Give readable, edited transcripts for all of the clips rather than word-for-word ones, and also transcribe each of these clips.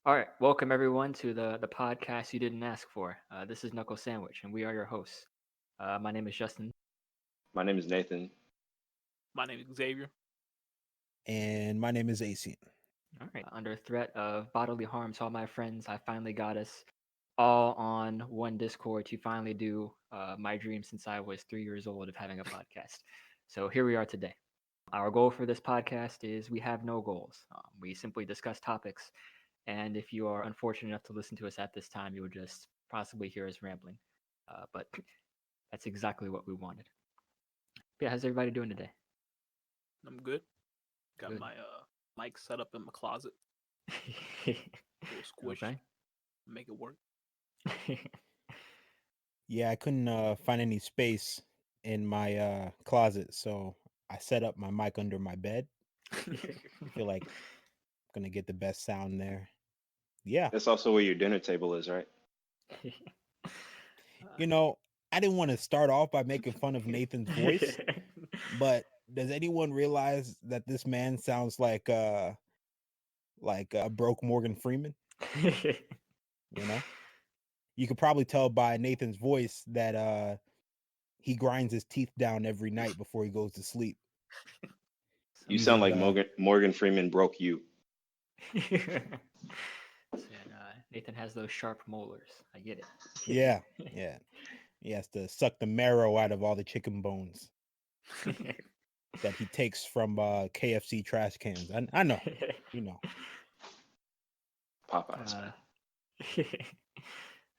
All right, welcome everyone to the podcast you didn't ask for. This is Knuckle Sandwich, and we are your hosts. My name is Justin. My name is Nathan. My name is Xavier. And my name is Asian. All right, under threat of bodily harm to all my friends, I finally got us all on one Discord to finally do my dream since I was 3 years old of having a podcast. So here we are today. Our goal for this podcast is we have no goals. We simply discuss topics, and if you are unfortunate enough to listen to us at this time, you would just possibly hear us rambling. But that's exactly what we wanted. Yeah, how's everybody doing today? I'm good. Got Good. my mic set up in my closet. A little squish. Okay. Make it work. Yeah, I couldn't find any space in my closet, so I set up my mic under my bed. I feel like I'm gonna get the best sound there. Yeah, That's also where your dinner table is, right? you know, I didn't want to start off by making fun of Nathan's voice, but does anyone realize that this man sounds like a broke Morgan Freeman? You know, you could probably tell by Nathan's voice that he grinds his teeth down every night before he goes to sleep. You sound Using like Morgan Freeman broke you. Nathan has those sharp molars. I get it. yeah, yeah. He has to suck the marrow out of all the chicken bones that he takes from KFC trash cans. I know, you know. Popeyes.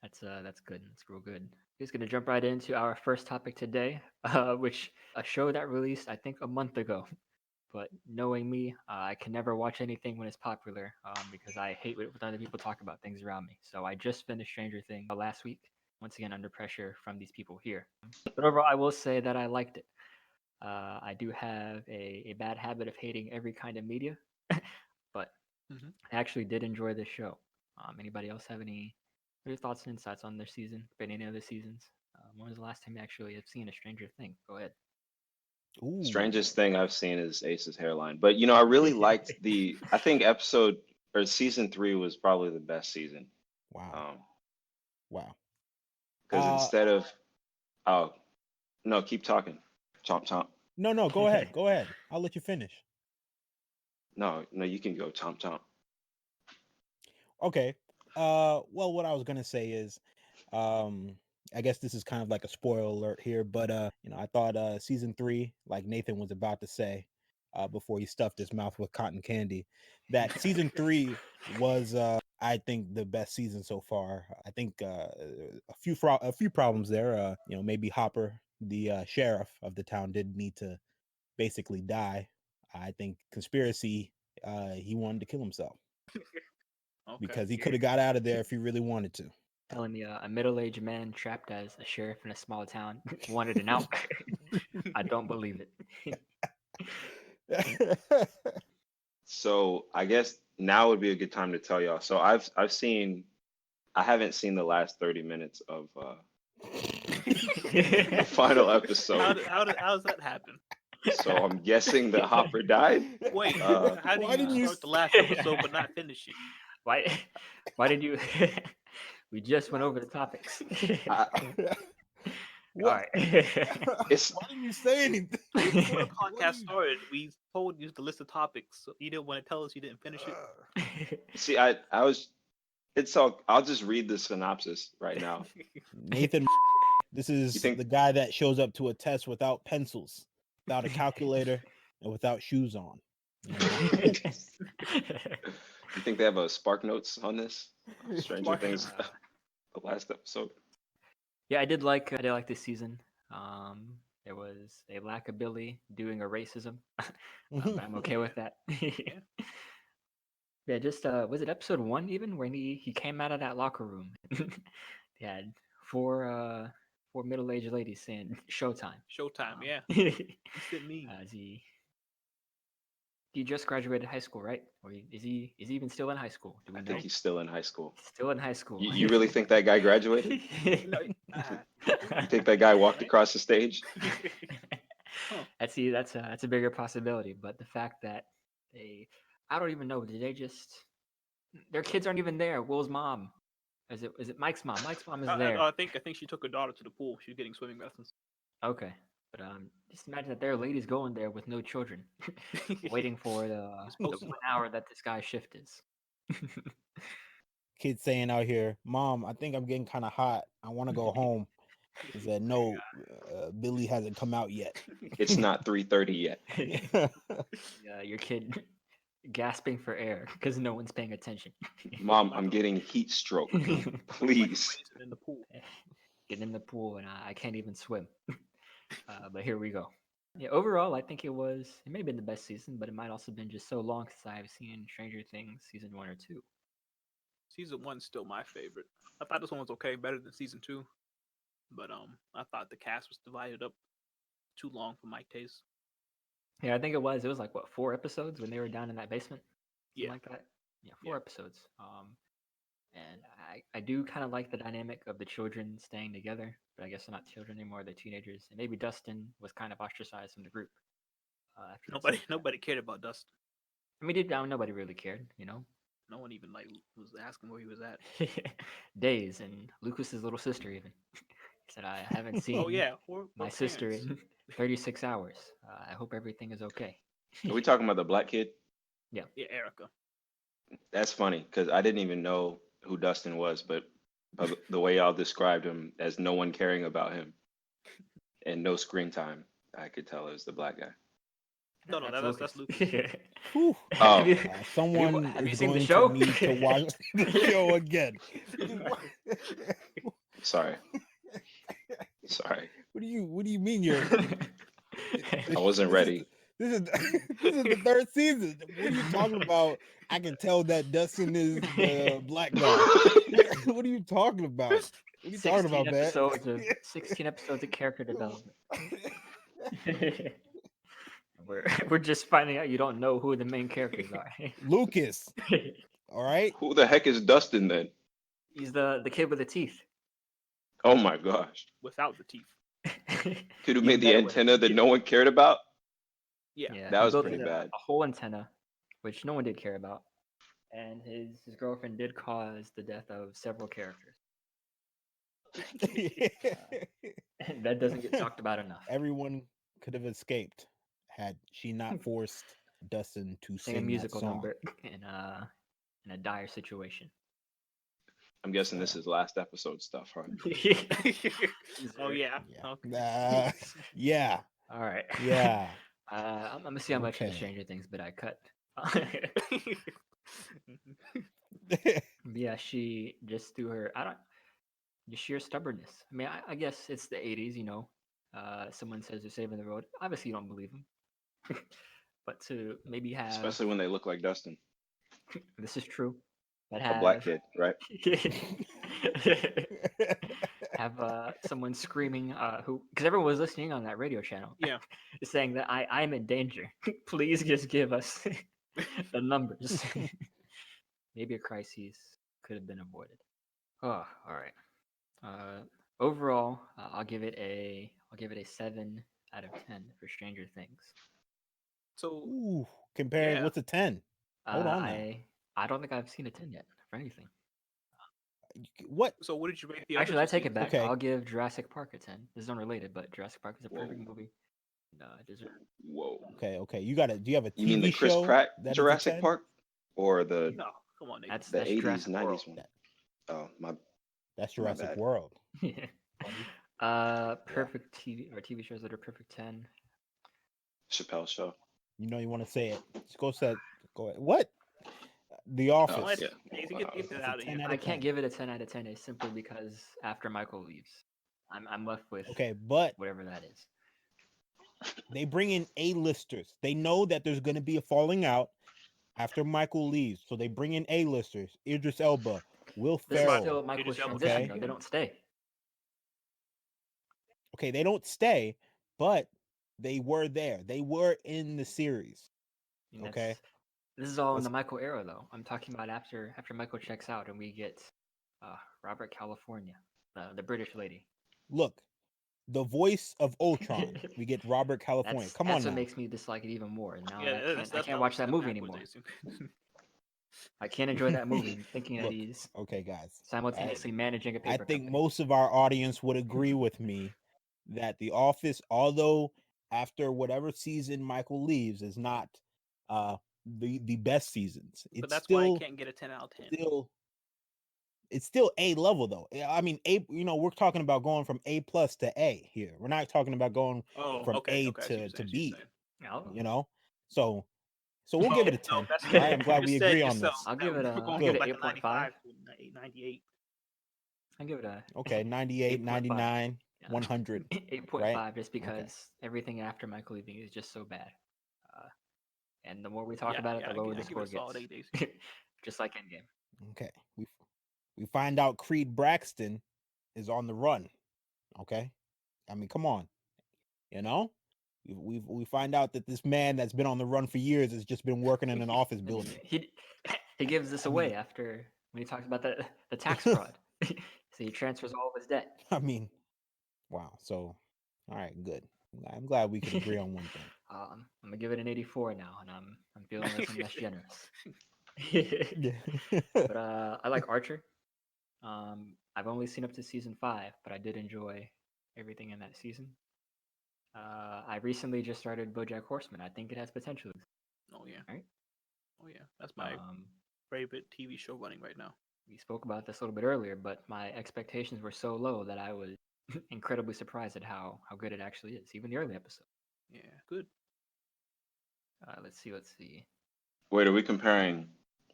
That's good. That's real good. We're just gonna jump right into our first topic today, which a show that released I think a month ago. But knowing me, I can never watch anything when it's popular because I hate when other people talk about things around me. So I just finished Stranger Things last week. Once again, under pressure from these people here. But overall, I will say that I liked it. I do have a bad habit of hating every kind of media, but Mhm. I actually did enjoy this show. Anybody else have any other thoughts and insights on their season? Been any other seasons? When was the last time you actually have seen a Stranger Thing? Go ahead. Ooh, Strangest thing I've seen is Ace's hairline. But I really liked I think episode or season 3 was probably the best season. wow, Um, wow. because Uh, instead of oh no, keep talking. Chomp chomp. no, go ahead, go ahead. I'll let you finish. No, no, you can go chomp chomp. Okay. Well, what I was gonna say is, um, I guess this is kind of like a spoiler alert here, but I thought season 3, like Nathan was about to say, before he stuffed his mouth with cotton candy, that season 3 was, I think, the best season so far. I think a few problems there. Maybe Hopper, the sheriff of the town, did need to basically die. I think conspiracy. He wanted to kill himself Okay. because he could have got out of there if he really wanted to. Telling me a middle-aged man trapped as a sheriff in a small town wanted an out. I don't believe it. So I guess now would be a good time to tell y'all. So I haven't seen the last 30 minutes of the final episode. How does that happen? So I'm guessing that Hopper died. Wait, Uh, how do Why you didn't you start the last episode but not finish it? why? Why did you? We just went over the topics. I, All What? right. it's Why didn't you say anything? Before the podcast started, we told you the list of topics. So you didn't want to tell us you didn't finish it. see, I was. It's all. I'll just read the synopsis right now. Nathan, this is think- the guy that shows up to a test without pencils, without a calculator, and without shoes on. You know? You think they have a Spark Notes on this? Stranger Spark Things, Notes. the last episode. Yeah, I did like this season. There was a lack of Billy doing a racism. I'm okay with that. Yeah, just was it episode 1 even when he came out of that locker room? He had four middle-aged ladies saying showtime. Showtime, yeah. As You said me. he just graduated high school, right? Or is he even still in high school? Do we I know? think he's still in high school. Still in high school. You really think that guy graduated? No, You think that guy walked across the stage? That's a bigger possibility. But the fact that I don't even know. Did they just Their kids aren't even there. Will's mom. Is it Mike's mom? Mike's mom is there. I think she took her daughter to the pool. She's getting swimming lessons. Okay. But just imagine that there are ladies going there with no children, waiting for the supposed to. 1 hour that this guy's shift is. Kids saying out here, "Mom, I think I'm getting kind of hot. I want to go home." He said, "No, Billy hasn't come out yet." It's not 3:30 yet. Your kid gasping for air because no one's paying attention. Mom, I'm getting heat stroke. Please. In the pool. Getting in the pool and I can't even swim. But here we go. Yeah, overall, I think it may have been the best season, but it might also been just so long since I've seen Stranger Things season 1 or 2. Season 1's still my favorite. I thought this one was okay, better than season 2. But I thought the cast was divided up too long for my taste. Yeah, I think it was. It was like what, 4 episodes when they were down in that basement? Something Yeah. like that. Yeah, 4 episodes. And I do kind of like the dynamic of the children staying together, but I guess they're not children anymore; they're teenagers. And maybe Dustin was kind of ostracized from the group. After that season. Nobody cared about Dustin. I mean, deep down, nobody really cared, you know. No one even was asking where he was at. Days and Lucas's little sister even. He said, "I haven't seen Oh yeah, my sister in 36 hours. I hope everything is okay." Are we talking about the black kid? Yeah, Erica. That's funny because I didn't even know who Dustin was, but the way y'all described him as no one caring about him and no screen time, I could tell it was the black guy. No, that's Lucas. Whew. Oh, Someone have you is seen the going show? to need to watch the show again. sorry. Sorry. What do you mean you're? I wasn't ready. This is the 3rd season. What are you talking about? I can tell that Dustin is the black guy. What are you talking about? What are you talking about, man? 16 episodes of character development. We're just finding out you don't know who the main characters are. Lucas. All right. Who the heck is Dustin then? He's the kid with the teeth. Oh my gosh. Without the teeth. Could have made the antenna that no one cared about? Yeah. That he was built pretty bad. A whole antenna, which no one did care about. And his girlfriend did cause the death of several characters. And that doesn't get talked about enough. Everyone could have escaped had she not forced Dustin to Sing sing a musical that song. number in a dire situation. I'm guessing this is last episode stuff, huh? Oh yeah. Yeah. Okay. Yeah. All right. Yeah. I'm gonna see how much of the Okay. Stranger Things bit I cut. Yeah, she just threw her. Just sheer stubbornness. I mean, I guess it's the 80s, you know. Someone says they're saving the road. Obviously, you don't believe them. But to maybe have, Especially when they look like Dustin. this is true. But A black kid, right? have someone screaming because everyone was listening on that radio channel. Yeah. Saying that I'm in danger. Please just give us the numbers. Maybe a crisis could have been avoided. Oh, all right. Overall, I'll give it a 7 out of 10 for Stranger Things. So Ooh, comparing Yeah. what's a 10? Hold on now. I don't think I've seen a 10 yet for anything. What? what did you rate the Actually, I take it back. Okay. I'll give Jurassic Park a 10. This is unrelated, but Jurassic Park is a perfect Whoa. movie. No, it deserves. Whoa. Okay. You got it. Do you have a TV You mean the Chris show Pratt that is a Jurassic 10? Park? Or the No, come on, Nate. That's the 80s, Jurassic 90s World. one? Oh, my That's Jurassic bad. World. Perfect TV shows that are perfect 10. Chappelle show. You know you want to say it. Just go ahead. What? The Office. Let's- yeah. Nate, get It's it a out of 10 here. out I of can't 10. give it a 10 out of 10 is simply because after Michael leaves, I'm left with Okay, but whatever that is. they bring in A-listers. They know that there's going to be a falling out after Michael leaves, so they bring in A-listers. Idris Elba, Will This is Ferrell. still Michael's Idris Elba. transition, Okay. though. They don't stay. Okay, they don't stay, but they were there. They were in the series. I mean, Okay. that's- This is all in Let's- the Michael era, though. I'm talking about after Michael checks out and we get Robert California, the British lady. Look, the voice of Ultron. We get Robert California. Come on That's what now. makes me dislike it even more. Now Yeah, I can't watch that movie anymore. I can't enjoy that movie thinking that Look, he's okay, guys. simultaneously managing a I paper think company. most of our audience would agree with me that The Office, although after whatever season Michael leaves, is not the best seasons. But It's that's why still I can't get a 10 out of 10. it's still A level though. I mean, A. We're talking about going from A plus to A here. We're not talking about going Oh, from okay, A okay. I see what you're to saying, I see what B. you're saying. I'll, So we'll Well, give it a no, 10. that's All right, I'm glad you we said agree on yourself this. I'll that give it we're a going I'll to give give it it like a 8.5. 95 to 98. I'll give it a Okay, 98, 8.5. 99, Yeah. 100. 8.5 right? just because everything after Michael leaving is just so bad. And the more we talk Yeah, about it, yeah, the lower the I give it score a solid gets. 8 days. Just like Endgame. Okay. We find out Creed Braxton is on the run. Okay. I mean, come on. You know? We find out that this man that's been on the run for years has just been working in an office I mean, building. he gives this I away mean- after when he talks about the tax fraud. So he transfers all of his debt. I mean, wow. So, all right, good. I'm glad we could agree on one thing. I'm gonna give it an 84 now, and I'm feeling like I'm less generous. But I like Archer. I've only seen up to season 5, but I did enjoy everything in that season. I recently just started BoJack Horseman. I think it has potential. Oh yeah. Right? Oh yeah. That's my Um, favorite TV show running right now. we spoke about this a little bit earlier, but my expectations were so low that I was incredibly surprised at how good it actually is, even the early episode. Yeah, good. Let's see. Wait, are we comparing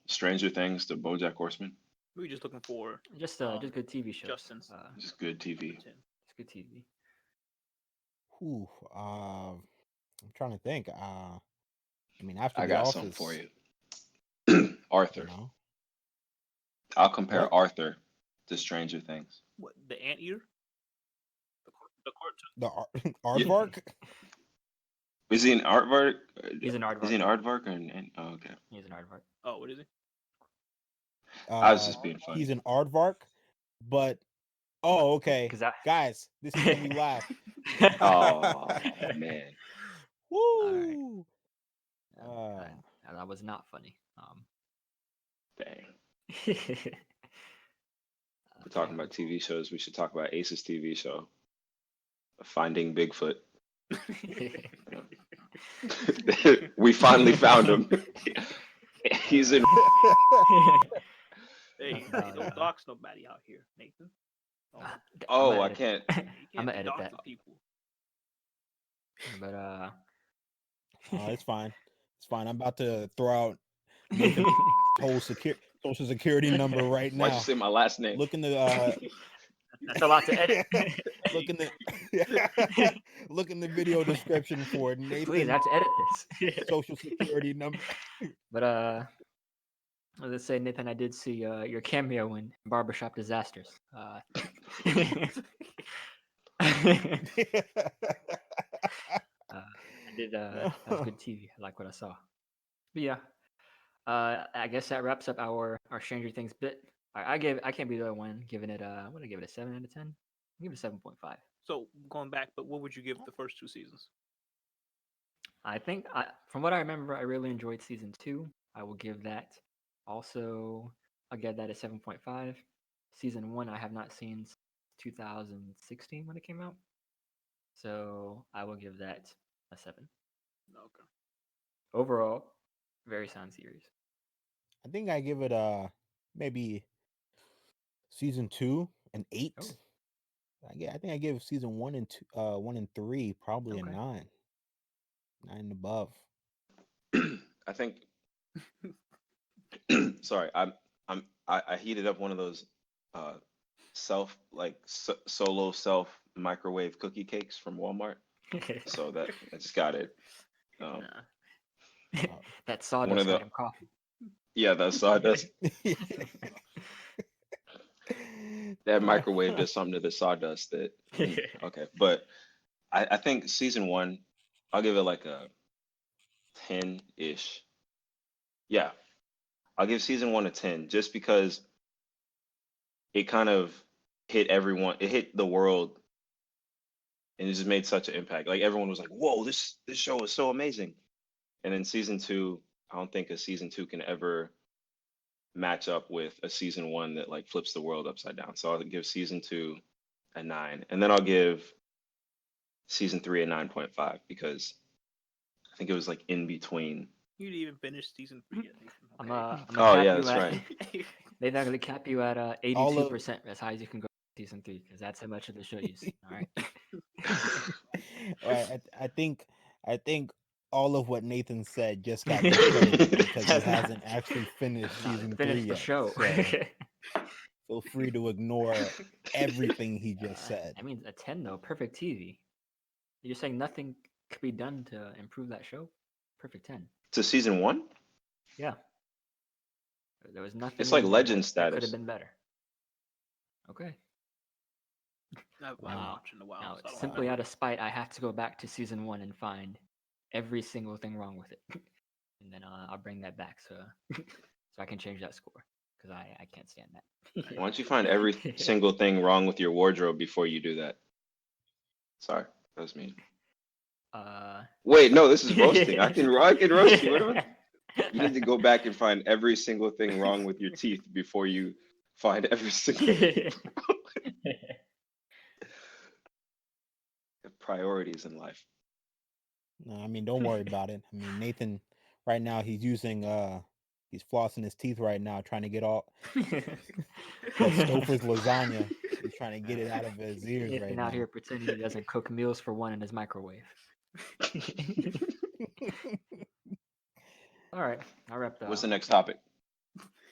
Stranger Things to BoJack Horseman? We were just looking for Just good TV shows. Justin's Just good TV. 10. Just good TV. Whew, I'm trying to think. I mean, after I The got Office, something for you. you Arthur. know, I'll compare What? Arthur to Stranger Things. What, the anteater? The cartoon? the aardvark. Is he an aardvark? He's an aardvark. Is he an aardvark or an? Oh, okay. He's an aardvark. Oh, what is he? I was just being funny. He's an aardvark, but oh, okay, 'Cause that- guys, this is when we laugh. Oh man. Woo! That was not funny. Dang. We're talking about TV shows. We should talk about Ace's TV show, Finding Bigfoot. We finally found him. He's in. Hey, Oh, don't no. dox nobody out here, Nathan. Oh, Oh, I'ma I edit- can't. you can't I'ma be edit doxing that. people. But It's fine. It's fine. I'm about to throw out Nathan's whole social security number right Why'd you now. say my last name? Look in the that's a lot to edit. look in the look in the video description for Please, I Nathan's have to edit this. social security number. But let's say, Nathan, I did see your cameo in Barbershop Disasters. I did. That was good TV. I like what I saw. But yeah, I guess that wraps up our Stranger Things bit. I can't be the other one giving it. I'm gonna give it a 7 out of 10. I'll give it a 7.5. So going back, but what would you give the first 2 seasons? I think, from what I remember, I really enjoyed season 2. I will give that. Also, I'll give that a 7.5. Season 1, I have not seen since 2016 when it came out, so I will give that a 7. Okay. Overall, very sound series. I think I give it maybe season 2 an 8. Oh. I think I give season 1 and 2, 1 and 3 probably Okay. a 9. 9 and above. I think. Sorry, I heated up one of those solo self microwave cookie cakes from Walmart. So that I just got it. Nah. Uh, That sawdust of the- got him coffee. Yeah, that sawdust. That microwave does something to the sawdust that. Okay, but I think season 1, I'll give it like a 10-ish. Yeah, I'll give season 1 a 10 just because it kind of hit everyone. It hit the world, and it just made such an impact. Like everyone was like, "Whoa, this show is so amazing!" And then season 2, I don't think a season 2 can ever match up with a season 1 that like flips the world upside down. So I'll give season 2 a 9, and then I'll give season 3 a 9.5 because I think it was like in between. You didn't even finish season 3 yet. I'm Okay. gonna Oh, cap yeah, you that's at, right. They're not gonna cap you at All of- 82% as high as you can go in season 3 because that's how much of the show you see. All right. All right, I think all of what Nathan said just got discredited because he That's not- hasn't actually finished Nah, season 3 finish the yet. show. So feel free to ignore everything he just said. I mean, a 10 though, perfect TV. You're saying nothing could be done to improve that show? Perfect 10. To season 1? Yeah. There was nothing. It's like in there legend that could have status. been better. Okay. I've Wow. watched in a while. Now, So I don't simply remember. out of spite, I have to go back to season 1 and find every single thing wrong with it, and then I'll bring that back so I can change that score because I can't stand that. Why don't you find every single thing wrong with your wardrobe before you do that? Sorry, that was mean. Wait, no, this is roasting. I can roast you. What am I- You need to go back and find every single thing wrong with your teeth before you find every single thing. Priorities in life. No, I mean, don't worry about it. I mean, Nathan, right now he's using he's flossing his teeth right now, trying to get all that Stouffer's lasagna. He's trying to get it out of his ears Nathan right out now. here pretending he doesn't cook meals for one in his microwave. All right, I'll wrap that What's up. the next topic?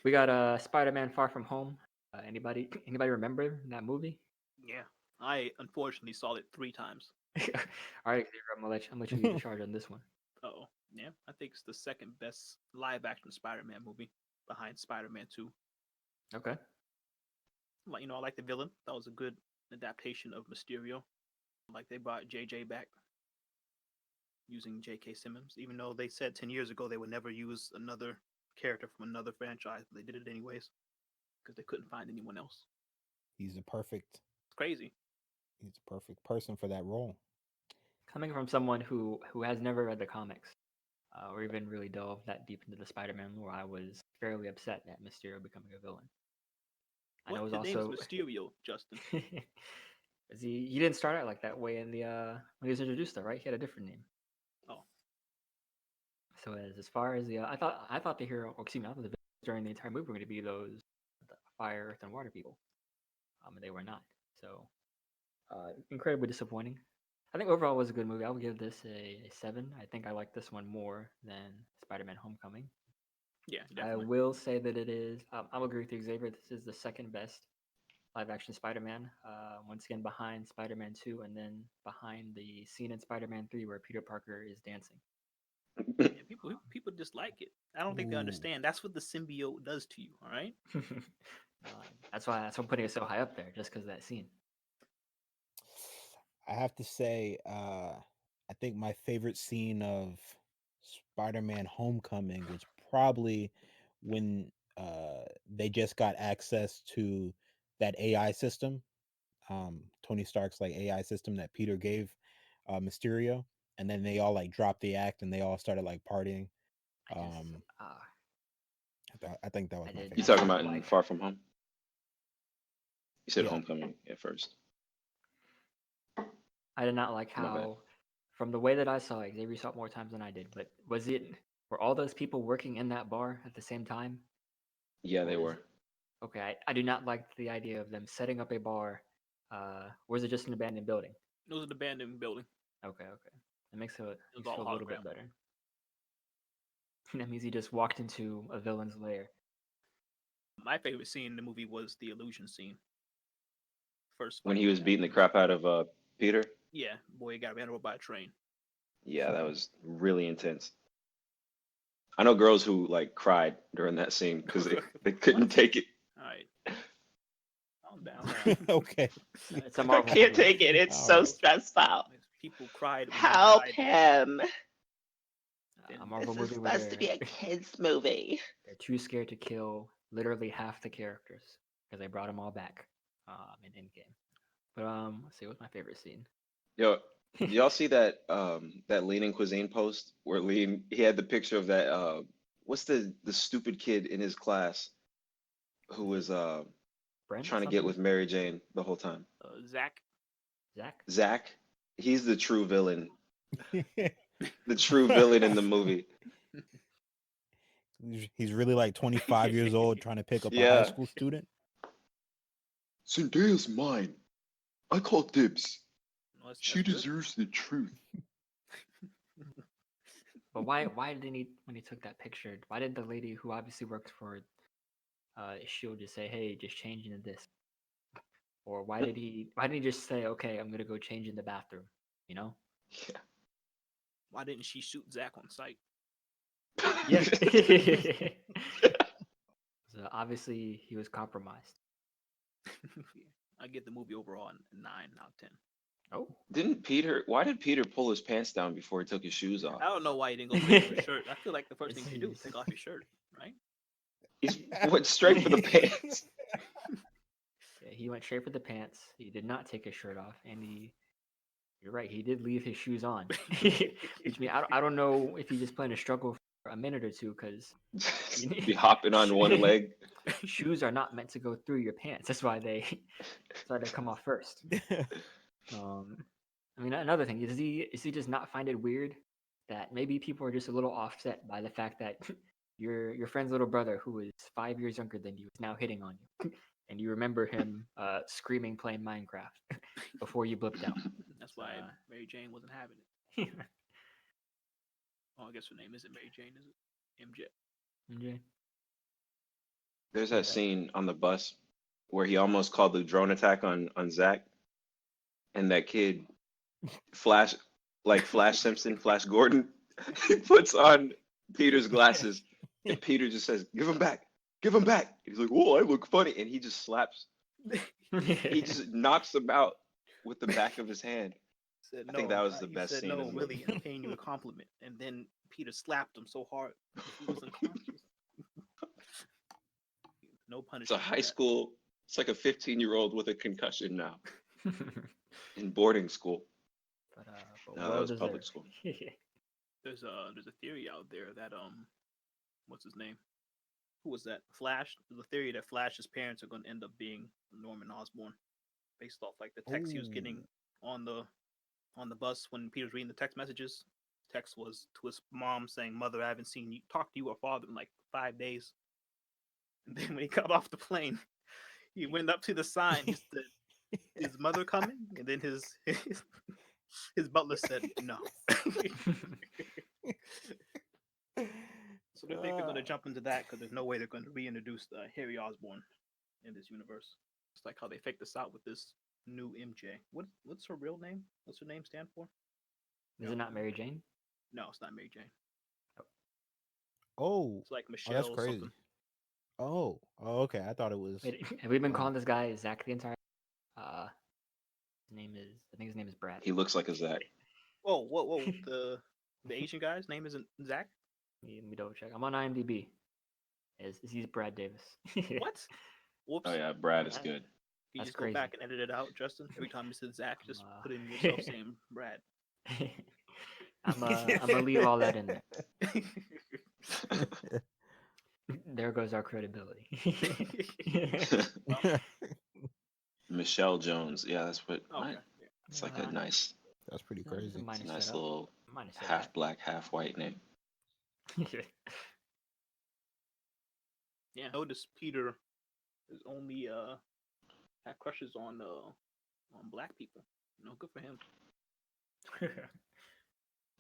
We got Spider-Man: Far From Home. Anybody remember that movie? Yeah, I unfortunately saw it 3 times. All right, Xavier, I'm gonna let you lead the charge on this one. Oh, yeah, I think it's the second best live-action Spider-Man movie behind Spider-Man 2. Okay. Like, I like the villain. That was a good adaptation of Mysterio. Like they brought JJ back using J.K. Simmons, even though they said 10 years ago they would never use another character from another franchise, but they did it anyways because they couldn't find anyone else. He's a perfect It's crazy. he's a perfect person for that role. Coming from someone who has never read the comics, or even really delved that deep into the Spider-Man lore, I was fairly upset at Mysterio becoming a villain. I know What? it was His name also is Mysterio, Justin. 'cause he didn't start out like that way in the when he was introduced though, right? He had a different name. Oh. So as far as the I thought the hero, or excuse me, I thought the villains during the entire movie were going to be those the fire, earth, and water people. And they were not. So incredibly disappointing. I think overall it was a good movie. I would give this a 7. I think I like this one more than Spider-Man: Homecoming. Yeah, I definitely. will say that it is. I'll agree with you, Xavier. This is the second best live-action Spider-Man. Once again, behind Spider-Man 2, and then behind the scene in Spider-Man 3 where Peter Parker is dancing. Yeah, people dislike it. I don't think they Ooh. understand. That's what the symbiote does to you. All right. That's why I'm putting it so high up there, just because of that scene. I have to say, I think my favorite scene of Spider-Man Homecoming was probably when they just got access to that AI system, Tony Stark's like AI system that Peter gave Mysterio, and then they all like dropped the act and they all started like partying. I think that was I my did- You favorite. talking I about did in like- Far From Home? You said Yeah. Homecoming at first. I did not like My bad. how, from the way that I saw it, Xavier saw it more times than I did. But were all those people working in that bar at the same time? Yeah, they Or is- were. Okay, I do not like the idea of them setting up a bar. Or is it just an abandoned building? It was an abandoned building. Okay. It makes it was makes it all a little bit hologram. better. That means he just walked into a villain's lair. My favorite scene in the movie was the illusion scene. First, When he was Spider-Man. beating the crap out of Peter. Yeah, boy, he got ran over by a train. Yeah, that was really intense. I know girls who like cried during that scene because they couldn't take it. All right. Calm down. Okay. It's a I Marvel can't movie. take it. It's All so right. stressful. People cried. When he Help died. him. A Marvel This is movie where supposed to be a kids movie. they're too scared to kill literally half the characters because they brought them all back in Endgame. But let's see, what's my favorite scene? Yo, did y'all see that that Lean and Cuisine post where Lean he had the picture of that what's the stupid kid in his class who was Brent trying to get something? with Mary Jane the whole time. Zach. Zach. Zach, he's the true villain, the true villain in the movie. He's really like 25 years old trying to pick up a high Yeah. school student. Zendaya's mine. I call dibs. No, that's good. deserves the truth. But why didn't he when he took that picture? Why did the lady who obviously works for Shield just say, "Hey, just change into this"? Or why didn't he just say, "Okay, I'm gonna go change in the bathroom"? You know? Yeah. Why didn't she shoot Zach on sight? Yeah. So obviously he was compromised. I get the movie overall a 9 out of 10. Oh, Why did Peter pull his pants down before he took his shoes off? I don't know why you didn't go straight for a shirt. I feel like the first thing you do is take off your shirt, right? He went straight for the pants. yeah, he went straight for the pants. He did not take his shirt off, and you're right, he did leave his shoes on. Which means I don't know if he just playing a struggle for a minute or two because Be hopping on one leg. shoes are not meant to go through your pants. That's why they come off first. I mean, another thing is he just not find it weird that maybe people are just a little offset by the fact that your friend's little brother, who is 5 years younger than you, is now hitting on you, and you remember him screaming playing Minecraft before you blipped out. That's why Mary Jane wasn't having it. Oh, I guess her name isn't Mary Jane, is it? MJ. MJ. There's that scene on the bus where he almost called the drone attack on Zach, and that kid, Flash Simpson, Flash Gordon, he puts on Peter's glasses, and Peter just says, "Give him back, give him back." He's like, "Oh, I look funny," and he just slaps. He just knocks him out with the back of his hand. Said, I think that was the best said, scene no, in the really, movie. I'm paying you a compliment. And then Peter slapped him so hard he was unconscious. No It's punishment. a for high that. school. It's like a 15-year-old with a concussion now in boarding school. but No, that well was public deserved. school. There's a theory out there that what's his name? Who was that? Flash. There's a theory that Flash's parents are going to end up being Norman Osborn, based off like the text he was getting on the bus when Peter was reading the text messages. Text was to his mom saying, "Mother, I haven't seen you talk to you or father in like 5 days." And then when he got off the plane, he went up to the sign. He said, "Is mother coming?" And then his butler said, "No." So they think they're going to jump into that because there's no way they're going to reintroduce Harry Osborn in this universe. It's like how they faked us out with this new MJ. What's her real name? What's her name stand for? Is it not Mary Jane? No, it's not Mary Jane. Oh, It's like Michelle. that's crazy. Something. Oh, okay. I thought it was. Wait, have we been calling this guy Zach the entire? I think his name is Brad. He looks like a Zach. Whoa! The Asian guy's name isn't Zach. Let me double check. I'm on IMDb. He's Brad Davis. What? Whoops! Oh yeah, Brad is That- good. You that's just crazy. go back and edit it out, Justin. Every time you said Zach, just I'm, put in yourself saying Brad. I'm gonna leave all that in there. There goes our credibility. Michelle Jones. Yeah, that's what. Okay. It's like a nice, That's pretty No, crazy. mine is nice set up. little Mine is set half up. black, half white name. Yeah. Notice Peter is only had crushes on black people. Good for him.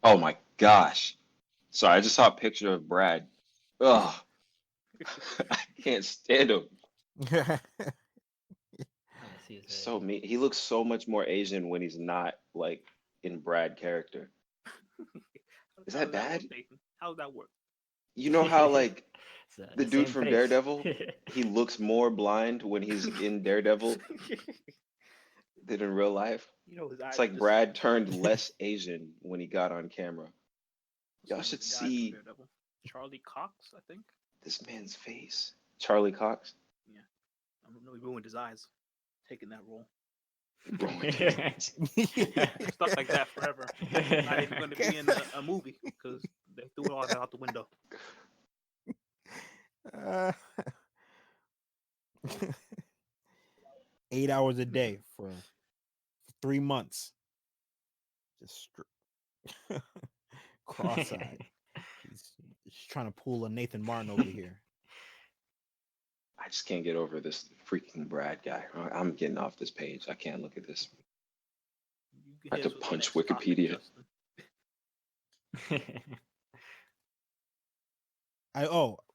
Oh my gosh. Sorry, I just saw a picture of Brad. Ugh. I can't stand him. Let's see, is it- So mean. He looks so much more Asian when he's not like in Brad character. Is How that does bad? work, Nathan? How does that work? You know how like it's, the dude same from face. Daredevil, he looks more blind when he's in Daredevil than in real life? His eyes It's are like just- Brad turned less Asian when he got on camera. what's Y'all the should guy from see Daredevil? Charlie Cox, I think. this man's face. Charlie Cox. I don't know. He ruined his eyes taking that role. Stuff like that forever. Not even going to be in a movie because they threw all that out the window. 8 hours a day for 3 months. Just cross-eyed. He's trying to pull a Nathan Martin over here. I just can't get over this freaking Brad guy. I'm getting off this page. I can't look at this. You can I hit have us to with the punch next topic, Wikipedia. Justin.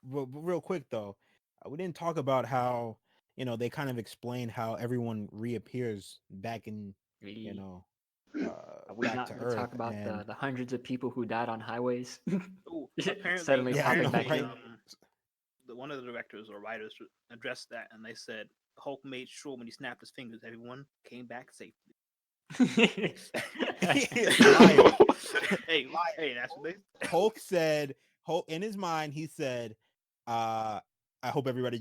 Real quick though, we didn't talk about how they kind of explained how everyone reappears back in Really? Are we back not to going to talk Earth, about and the hundreds of people who died on highways? Ooh, apparently, Suddenly Yeah, I know, popping back right? in. One of the directors or writers addressed that, and they said Hulk made sure when he snapped his fingers, everyone came back safely. Liar. hey, that's what they. Hulk said, Hulk in his mind, he said, I hope everybody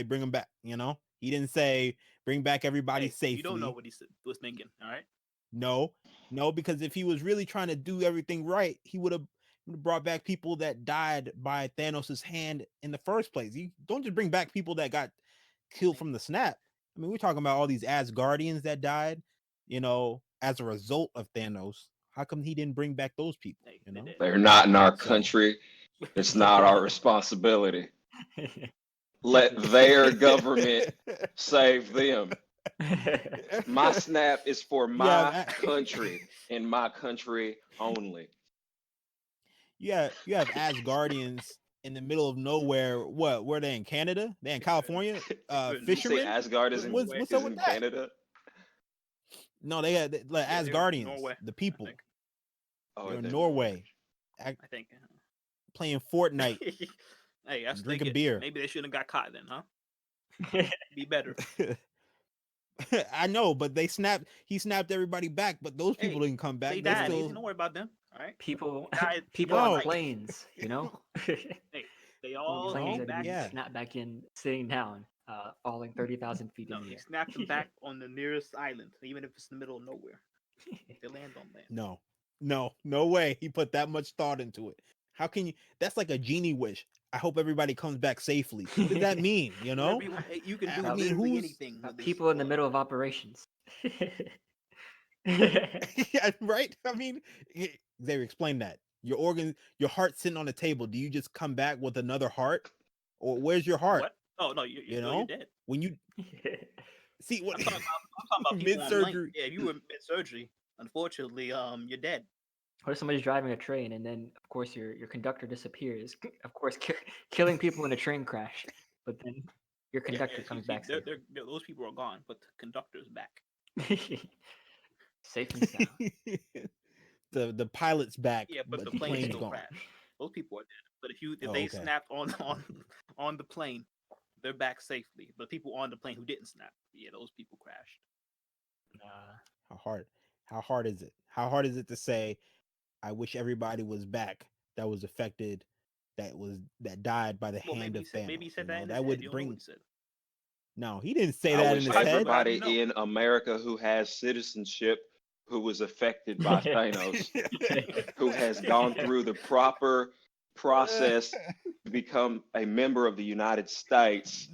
bring him back. He didn't say bring back everybody Hey, safely. you don't know what he was thinking, all right? No, because if he was really trying to do everything right, he would have brought back people that died by Thanos' hand in the first place. You don't just bring back people that got killed from the snap. I mean, we're talking about all these Asgardians that died, as a result of Thanos. How come he didn't bring back those people? Hey, they did. They're not in our So- country. It's not our responsibility. Let their government save them. My snap is for my country and my country only. Yeah, you have Asgardians in the middle of nowhere. What? Were they in Canada? They in California? Did Did you say Fishermen? Asgard is in, What's is up with in that? Canada? No, they had like Yeah, they were in Asgardians, Norway, the I people. think. Oh, They're in they're Norway, I think. playing Fortnite, Hey, that's drinking thinking. beer. Maybe they shouldn't have got caught then, huh? Be better. I know, but he snapped everybody back, but those people Hey, didn't come back. They They died. still Don't worry about them. All right. people Died- people No. on planes, Hey, they all planes came that back. have been yeah. snapped back in, sitting down, falling 30,000 feet No, in the he air. snapped them back on the nearest island, even if it's in the middle of nowhere. They land on land. No way. He put that much thought into it. How can you? That's like a genie wish. I hope everybody comes back safely. What does that mean? Whatever you want. Hey, you can I do mean, literally who's- anything. With this People in the one. middle of operations. Yeah, right? I mean, they explain that. Your heart's sitting on the table. Do you just come back with another heart? Or where's your heart? What? Oh no, you're dead. When you see what I'm talking about people on mid-surgery. blank. Yeah, if you were mid surgery, unfortunately, you're dead. What if somebody's driving a train and then, of course, your conductor disappears? Of course, killing people in a train crash. But then your conductor comes back safe. Those people are gone, but the conductor's back. Safe and sound. the pilot's back, Yeah, but the the plane plane's still gone. crashed. Those people are dead. But if Oh, they okay. snapped on the plane, they're back safely. But people on the plane who didn't snap, yeah, those people crashed. How hard is it? How hard is it to say, I wish everybody was back that was affected, that died by the hand of Thanos? Maybe he said that in his that head. would You don't know bring. what he said. No, he didn't say I that in wish his head. everybody know. in America who has citizenship, who was affected by Thanos, who has gone through the proper process to become a member of the United States.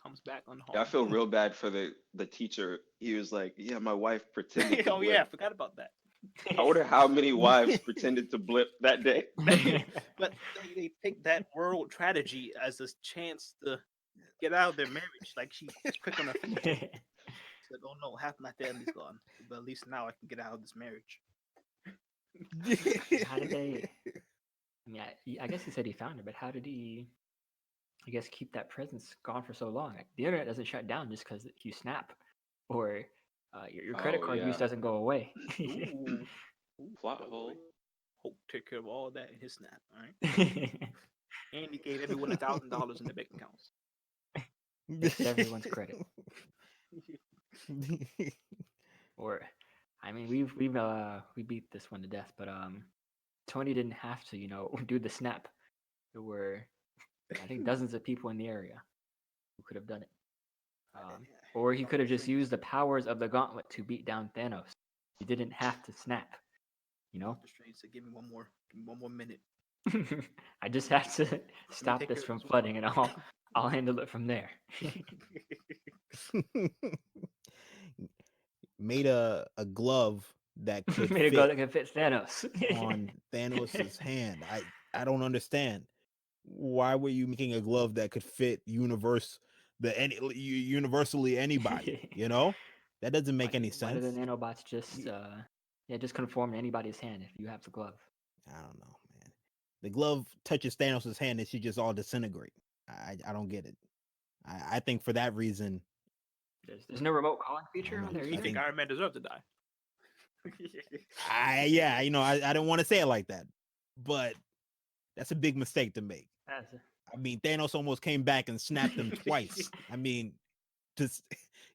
Comes back on I feel real bad for the teacher. He was like, "Yeah, my wife pretended to Oh blip." yeah, I forgot about that. I wonder how many wives pretended to blip that day. But they picked that world tragedy as a chance to get out of their marriage. Like she quick on her feet. She's like, "Oh no, half my family's gone, but at least now I can get out of this marriage." How did they? I mean, I guess he said he found her, but how did he? I guess keep that presence gone for so long. Like, the internet doesn't shut down just because you snap, or your credit Oh, card use yeah. doesn't go away. Ooh, Plot don't hole. worry. Hope take care of all that in his snap. All right, and he gave everyone $1,000 in their bank accounts. It's everyone's credit. Or, I mean, we beat this one to death, but Tony didn't have to, do the snap. There were, I think, dozens of people in the area who could have done it. Or he could have just used the powers of the gauntlet to beat down Thanos. He didn't have to snap. Doctor Strange said, "Give me one more minute." I just have to stop take this care of from this one. flooding, and I'll handle it from there. Made a glove that could Made a go fit that can fit Thanos. on Thanos's hand. I don't understand. Why were you making a glove that could fit universally anybody? You know, that doesn't make any Why do the sense. nanobots just just conform to anybody's hand if you have the glove? I don't know, man. The glove touches Thanos' hand, it should just all disintegrate. I don't get it. I think for that reason, There's no remote calling feature know. on there I You either. think think- Iron Man deserved to die? yeah, I didn't want to say it like that, but that's a big mistake to make. That's a- I mean, Thanos almost came back and snapped him twice. I mean, just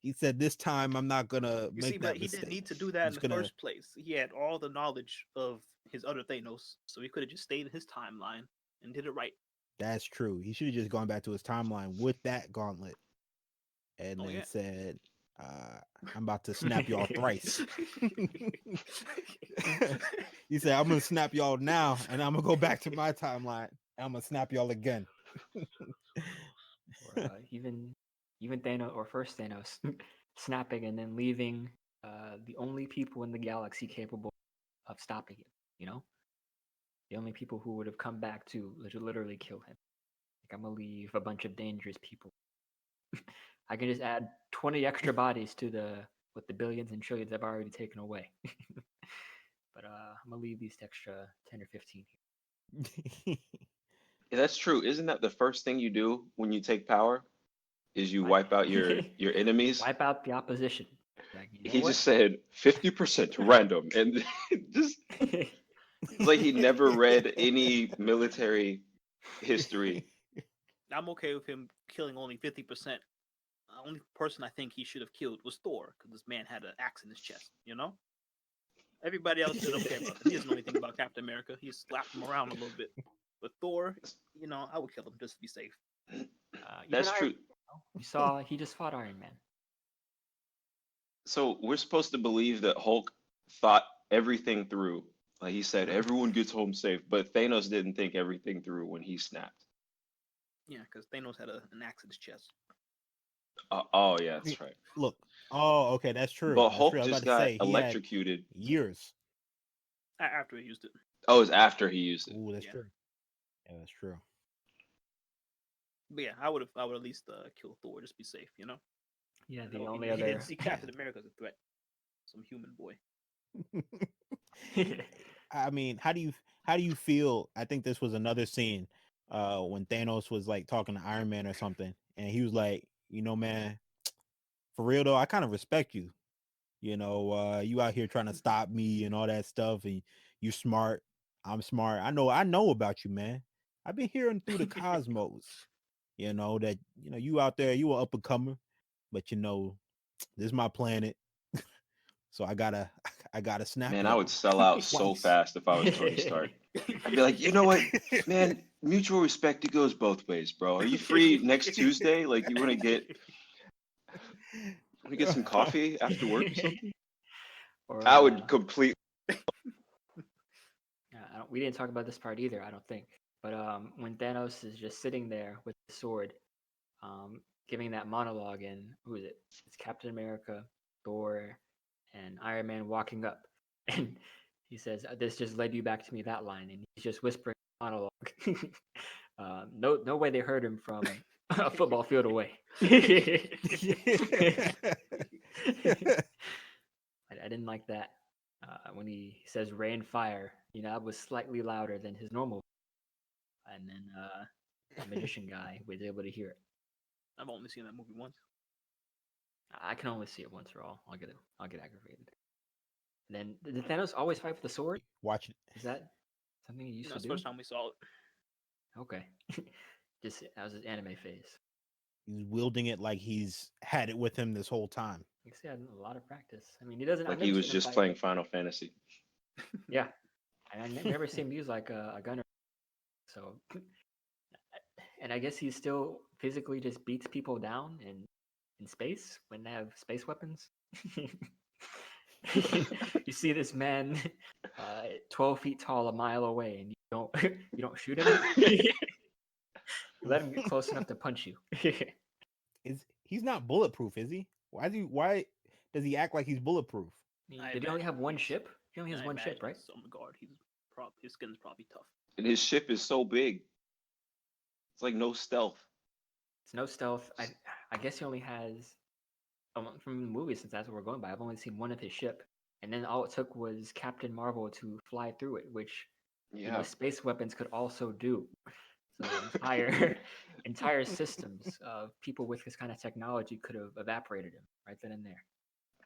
he said this time I'm not gonna You see, make but that he mistake. didn't need to do that in He's the gonna- first place. He had all the knowledge of his other Thanos, so he could have just stayed in his timeline and did it right. That's true. He should have just gone back to his timeline with that gauntlet, and Oh, then yeah. said, "I'm about to snap y'all thrice." He said, "I'm gonna snap y'all now, and I'm gonna go back to my timeline. And I'm gonna snap y'all again." or even Thanos or first Thanos snapping and then leaving the only people in the galaxy capable of stopping him. You know, the only people who would have come back to literally kill him. Like, I'm gonna leave a bunch of dangerous people. I can just add 20 extra bodies to the billions and trillions I've already taken away. But I'm gonna leave these extra 10 or 15 here. Yeah, that's true. Isn't that the first thing you do when you take power? Is you wipe out your enemies? Wipe out the opposition. Like, you know He what? just said 50% random, and just it's like he never read any military history. I'm okay with him killing only 50%. The only person I think he should have killed was Thor, because this man had an axe in his chest, you know? Everybody else I don't care about him. He doesn't know anything about Captain America. He slapped him around a little bit. But Thor, I would kill him just to be safe. That's even true. You saw he just fought Iron Man. So we're supposed to believe that Hulk thought everything through. Like he said, everyone gets home safe, but Thanos didn't think everything through when he snapped. Yeah, because Thanos had an axe in his chest. Oh yeah, that's right. Look, oh, okay, that's true. But That's Hulk true. I was just about to got say, he had electrocuted. years. After he used it. Oh, it was after he used it. Ooh, that's Yeah. true. Yeah, that's true. But yeah, I would at least kill Thor, just be safe, you know? Yeah, the No, only he other. didn't see Captain America as a threat. Some human boy. I mean, how do you feel? I think this was another scene when Thanos was like talking to Iron Man or something, and he was like, man, for real though, I kind of respect you. You out here trying to stop me and all that stuff, and you're smart. I'm smart. I know about you, man. I've been hearing through the cosmos, that you out there, you an up and comer, but this is my planet. So I gotta snap. Man, I y'all would sell out so twice. fast if I was Tony Stark. I'd be like, you know what, man, mutual respect, it goes both ways, bro. Are you free next Tuesday? Like, you want to get some coffee after work or something? Or, I would completely. we didn't talk about this part either, I don't think. But when Thanos is just sitting there with the sword, giving that monologue, and who is it? It's Captain America, Thor, and Iron Man walking up, and he says, "This just led you back to me." That line, and he's just whispering monologue. No way they heard him from a football field away. I didn't like that. When he says rain fire, that was slightly louder than his normal. And then the magician guy was able to hear it. I've only seen that movie once. I can only see it once or all. I'll get aggravated. And then did Thanos always fight with the sword? Watch it. Is that something he used That's to the do? first time we saw it. Okay. That was his anime phase. He's wielding it like he's had it with him this whole time. I guess he had a lot of practice. I mean, he doesn't. I've Like never he was seen him just fight. playing Final Fantasy. Yeah, and I never seen him use like a gunner. So, and I guess he still physically just beats people down in space when they have space weapons. You see this man, 12 feet tall, a mile away, and you don't you don't shoot him. You let him get close enough to punch you. He's not bulletproof, is he? Why does he act like he's bulletproof? Did he only have one he's- ship? He only has I one ship, imagine right? Some guard. His skin's probably tough. And his ship is so big. It's like no stealth. It's no stealth. I guess he only has from the movie, since that's what we're going by. I've only seen one of his ship, and then all it took was Captain Marvel to fly through it, which Yeah. space weapons could also do. So entire systems of people with this kind of technology could have evaporated him right then and there,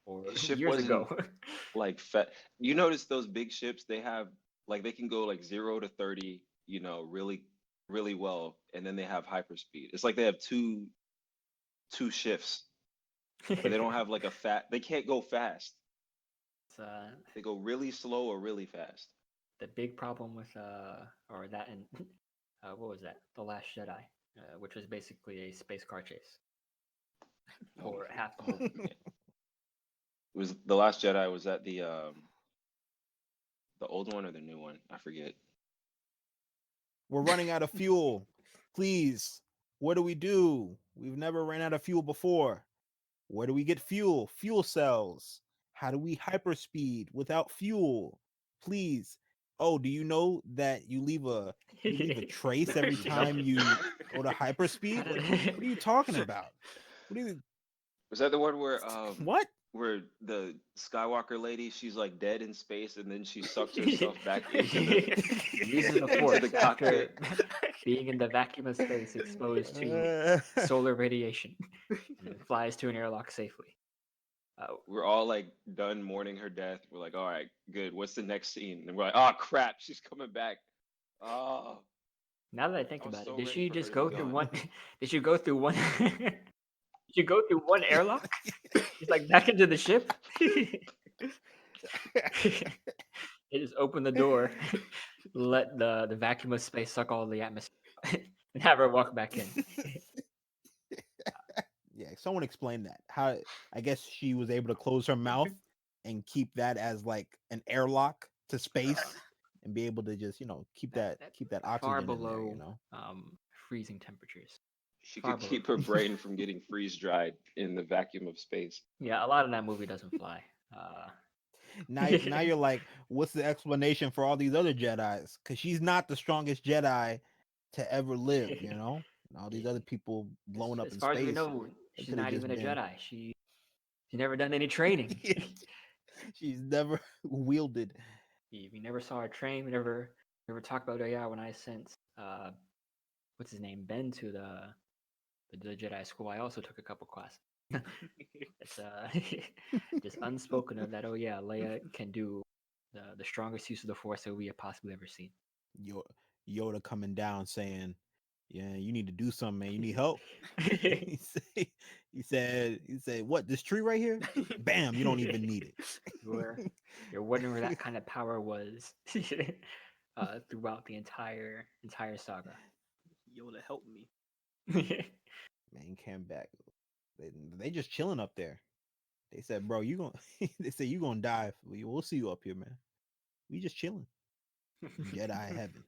or His ship years ago. Like you notice those big ships, they have like they can go like 0 to 30, really, really well, and then they have hyperspeed. It's like they have two shifts, but they don't have like they can't go fast. It's, They go really slow or really fast. the big problem with or that and what was that? The Last Jedi, which was basically a space car chase for half the movie. It was The Last Jedi. Was that the old one or the new one? I forget. We're running out of fuel. Please, what do? We've never ran out of fuel before. Where do we get fuel? Fuel cells. How do we hyperspeed without fuel? Please. Oh, do you know that you leave a trace every time you go to hyperspeed? What are you talking about? What are you? Was that the one where What? where the Skywalker lady, she's like dead in space, and then she sucks herself back into Uses the into force the after cockpit. being in the vacuum of space, exposed to solar radiation, and then flies to an airlock safely. We're all like done mourning her death. We're like, all right, good. What's the next scene? And we're like, oh crap, she's coming back. Oh, Now that I think I was about so it, did ready she for her just to go be through gone. one? Did she go through one? Did you go through one airlock? She's like back into the ship. They just open the door, let the vacuum of space suck all the atmosphere, and have her walk back in. Yeah, someone explain that. How I guess she was able to close her mouth and keep that as like an airlock to space and be able to just, keep that oxygen Far in there, below freezing temperatures. She Far could below. keep her brain from getting freeze dried in the vacuum of space. Yeah, a lot of that movie doesn't fly. Now you're like, what's the explanation for all these other Jedis? Because she's not the strongest Jedi to ever live, And all these other people blowing up As in far space. as we know, it she's could've not just even a been- Jedi. She's never done any training. She's never wielded. We never saw her train. We never talked about. Oh yeah, when I sent what's his name, Ben, to the Jedi school, I also took a couple classes. It's just unspoken of that. Oh yeah, Leia can do the strongest use of the Force that we have possibly ever seen. Yoda coming down saying, "Yeah, you need to do something, man. You need help." he said, "What? This tree right here? Bam! You don't even need it." You're wondering where that kind of power was throughout the entire saga. Yoda, help me. Man came back. They just chilling up there. They said, "Bro, you gonna?" They said, "You gonna die? We'll see you up here, man. We just chilling." Jedi heaven.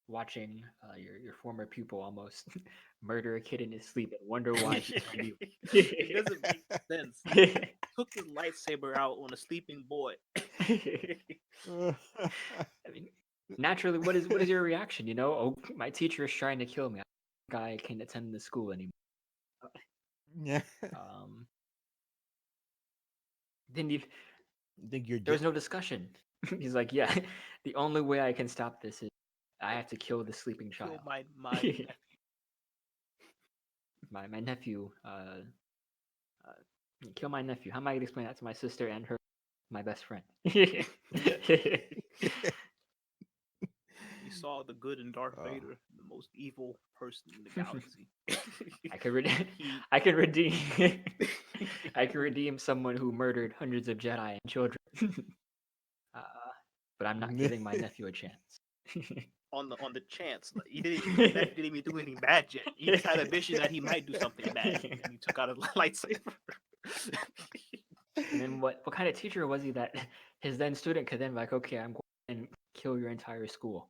Watching your former pupil almost murder a kid in his sleep and wonder why he killed you. It doesn't make sense. He took his lightsaber out on a sleeping boy. I mean, naturally, what is your reaction? Oh, my teacher is trying to kill me. I can't attend the school anymore. Yeah. Didn't even, Think you're there was no discussion. He's like, yeah, the only way I can stop this is I have to kill the sleeping child. Kill my nephew. my nephew. Kill my nephew. How am I gonna explain that to my sister and my best friend? He saw the good in Darth Vader, the most evil person in the galaxy. I could redeem. I could redeem someone who murdered hundreds of Jedi and children. But I'm not giving my nephew a chance. on the chance, like, he didn't even do anything bad yet. He just had a vision that he might do something bad, and he took out a lightsaber. And then what kind of teacher was he that his then student could then be like, okay, I'm going to kill your entire school.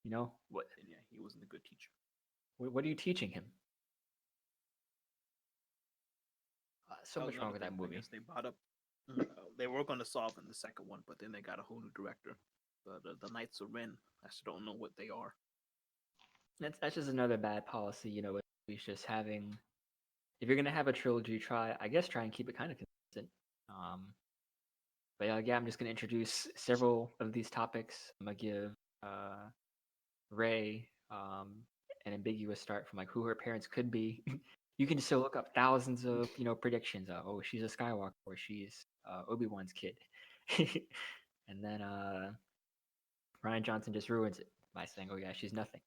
You know what? And yeah, he wasn't a good teacher. What are you teaching him? So That was much wrong another with that thing, I movie. guess they brought up. They were going to solve in the second one, but then they got a whole new director. The Knights of Ren. I still don't know what they are. That's just another bad policy, you know. It's just having, if you're gonna have a trilogy, try and keep it kind of consistent. But yeah, I'm just gonna introduce several of these topics. I'm gonna give Ray an ambiguous start from like who her parents could be. You can still look up thousands of predictions. Oh, she's a Skywalker, or she's Obi-Wan's kid, and then Ryan Johnson just ruins it by saying, "Oh yeah, she's nothing."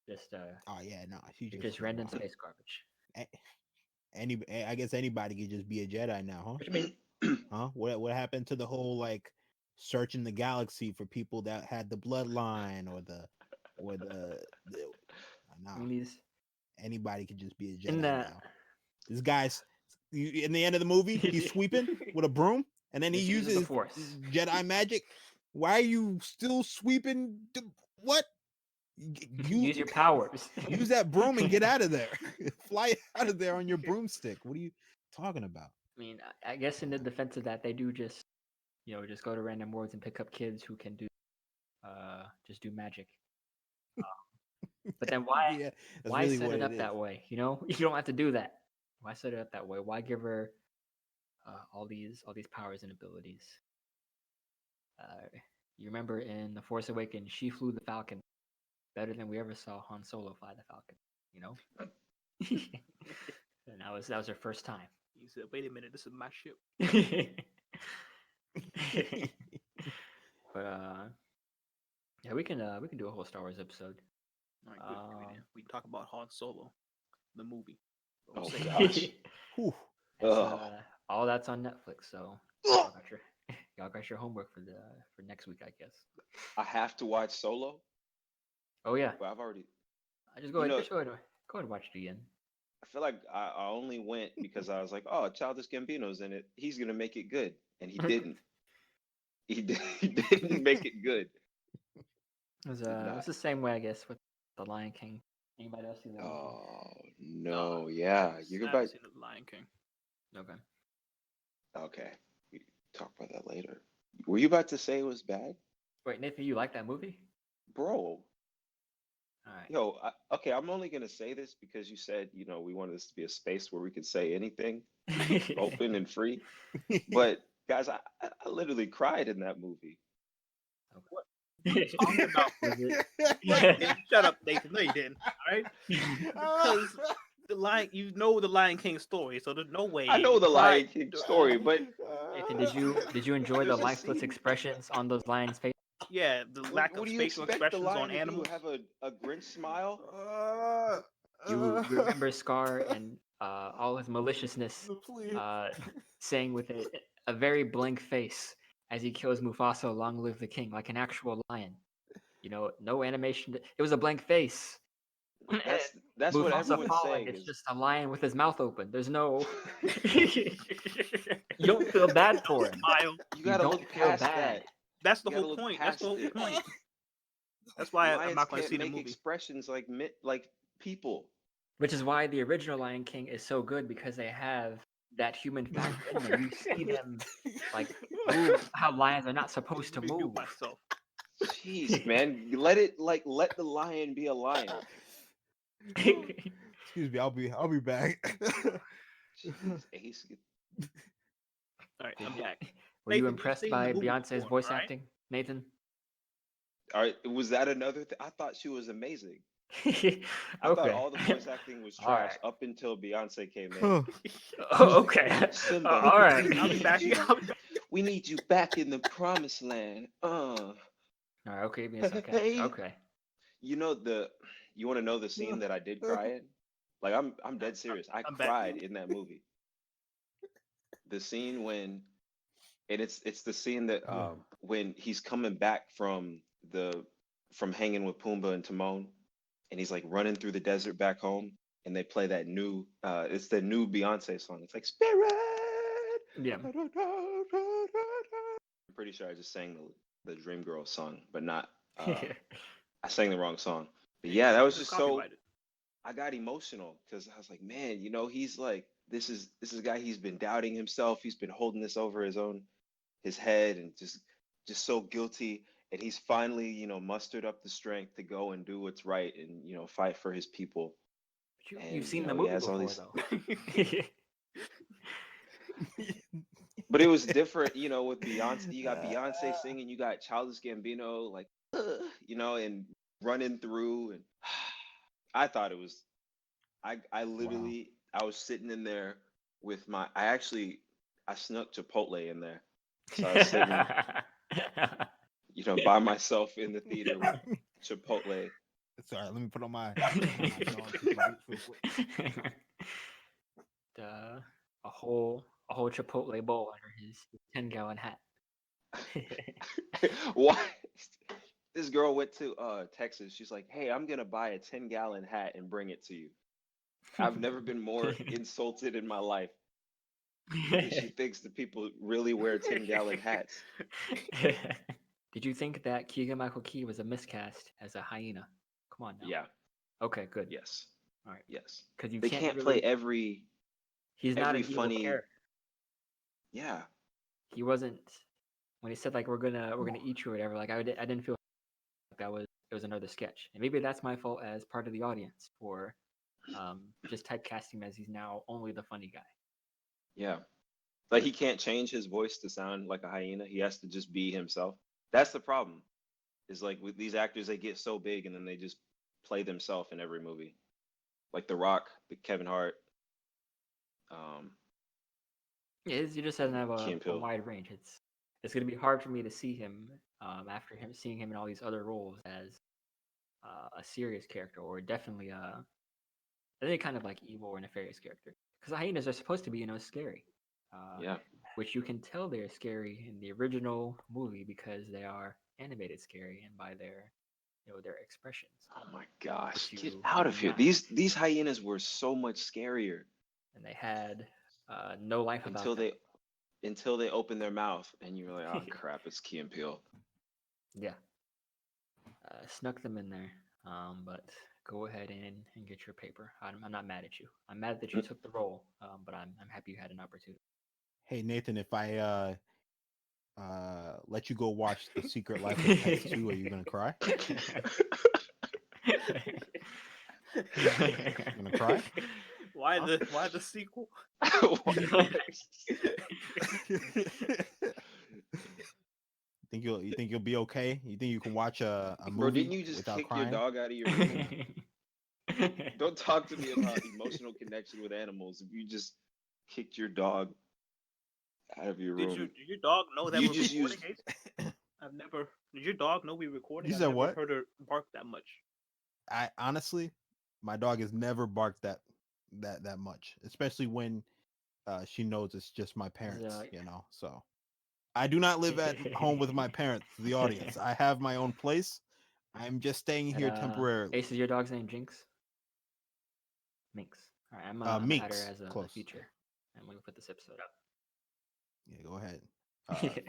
Just Oh yeah, no, she you're just just random wow. space garbage. I guess anybody could just be a Jedi now, Which means huh? Huh? What happened to the whole like searching the galaxy for people that had the bloodline or the I nah, mean, these anybody could just be a in Jedi that now. This guy's in the end of the movie, he's sweeping with a broom, and then he Just uses the uses Force. Jedi magic. Why are you still sweeping? What? Use your powers. Use that broom and get out of there. Fly out of there on your broomstick. What are you talking about? I mean, I guess in the defense of that, they do just just go to random wards and pick up kids who can do just do magic. But then Yeah, that's why really set what it it up is. that way? You don't have to do that. Why set it up that way? Why give her all these powers and abilities? You remember in The Force Awakens, she flew the Falcon better than we ever saw Han Solo fly the Falcon. You know, and that was her first time. He said, "Wait a minute, this is my ship." But yeah, we can do a whole Star Wars episode. All right, good. Maybe then. We can talk about Han Solo, the movie. Oh We'll say- gosh. Whew. It's, Ugh. all that's on Netflix, so y'all got your homework for next week, I guess. I have to watch Solo, Oh yeah, but I've already. I just go You ahead, know- go ahead and watch it again. I feel like I only went because I was like, oh, Childish Gambino's in it. He's gonna make it good, and he didn't. He didn't make it good. It not. was the same way, I guess, with The Lion King. Anybody else see that? Oh no, yeah, you're I about. haven't seen The Lion King. Okay. Okay, we talk about that later. Were you about to say it was bad, Wait, Nathan, you like that movie? bro? All right. Yo, okay, I'm only gonna say this because you said we wanted this to be a space where we could say anything, open and free. But guys, I literally cried in that movie. Talking about Was it? Nathan, shut up, Nathan. No, you didn't. All right, because the Lion King story, so there's no way. I know the Lion cried. King story, but Nathan, did you enjoy the There's a lifeless scene- expressions on those lions' faces? Yeah, the lack what of do you facial expect the expressions lion on to do? animals. Have a Grinch smile? You remember Scar and all his maliciousness saying with a very blank face as he kills Mufasa, "Long live the king," like an actual lion. No animation. It was a blank face. That's what Mufasa everyone's falling. saying. It's Is, just a lion with his mouth open. There's no. You don't feel bad for him. Smile. you gotta don't look feel past bad. that. That's the You gotta whole look point. That's the whole past it. point. That's why I'm Lions not going to can't see the make movie. expressions like people. Which is why the original Lion King is so good, because they have that human factor in there. You see them like move how lions are not supposed to Let me mute move. myself. Jeez, man, let the lion be a lion. Excuse me, I'll be back. Jeez, Ace, All right, I'm back. Were you Nathan, you've impressed seen by the movie Beyonce's before, voice right? acting, Nathan? all right, was that another thing? I thought she was amazing. Okay. I thought all the voice acting was All trash right. up until Beyonce came in. Oh, okay. Simba, All right. I'll be back. We need you back in the promised land. All right. Okay. Give me a second. Hey. Okay. You want to know the scene that I did cry in? Like I'm dead serious. I I'm back. cried in that movie. The scene when, and it's the scene that when he's coming back from hanging with Pumbaa and Timon, and he's like running through the desert back home, and they play that new it's the new Beyonce song. It's like Spirit. Yeah. I'm pretty sure I just sang the Dreamgirls song, but not. I sang the wrong song. But yeah, that was It's just so. copyrighted. I got emotional because I was like, man, he's like, this is a guy. He's been doubting himself. He's been holding this over his head, and just so guilty. And he's finally, mustered up the strength to go and do what's right and fight for his people. You've And seen the he movie has all before, these. though. But it was different, with Beyonce. You got Beyonce singing, you got Childish Gambino, like, and running through. And I thought it was, I Wow. literally, I was sitting in there with I snuck Chipotle in there. So I was sitting, by myself in the theater with Chipotle. Sorry, let me put on my Sean Keep my boots real quick. A whole Chipotle bowl under his 10-gallon hat. Why? This girl went to Texas. She's like, hey, I'm gonna buy a 10-gallon hat and bring it to you. I've never been more insulted in my life. Because she thinks that people really wear 10-gallon hats. Did you think that Keegan-Michael Key was a miscast as a hyena? Come on now. Yeah. Okay, good. Yes. All right. Yes. Because They can't play every. He's not every an evil funny. character. Yeah. He wasn't. When he said like we're gonna eat you or whatever, like I didn't feel like it was another sketch, and maybe that's my fault as part of the audience for just typecasting him as he's now only the funny guy. Yeah. Like he can't change his voice to sound like a hyena. He has to just be himself. That's the problem. Is like with these actors, they get so big and then they just play themselves in every movie. Like The Rock, Kevin Hart. Yeah, he just doesn't have Key a and Peele. wide range. It's gonna be hard for me to see him after seeing him in all these other roles as a serious character, or definitely I think kind of like evil or nefarious character. Because hyenas are supposed to be scary. Yeah. Which you can tell they're scary in the original movie because they are animated scary and by their their expressions. Oh my gosh! Which Get you out of do here! not- These hyenas were so much scarier And they had no life until about them. they opened their mouth and you were like, oh crap, it's Key and Peele. Yeah. Snuck them in there. But go ahead and get your paper. I'm not mad at you. I'm mad that you took the role, but I'm happy you had an opportunity. Hey Nathan, if I let you go watch The Secret Life of Pets 2, are you gonna cry? You gonna cry? Why the sequel? You think you'll be okay? You think you can watch a movie Bro, didn't you just without kick crying? your dog out of your room? Don't talk to me about emotional connection with animals if you just kicked your dog out of your room. Did your dog know that You we're just recording? Ace? I've never. Did your dog know we were recording? You I've said never what? heard her bark that much. I honestly, my dog has never barked that much, especially when she knows it's just my parents, So I do not live at home with my parents, the audience. I have my own place. I'm just staying here temporarily. Ace, is your dog's name Jinx? Minx. All right, I'm gonna add Minx, her as a close. feature, and we'll put this episode up. Yeah, go ahead.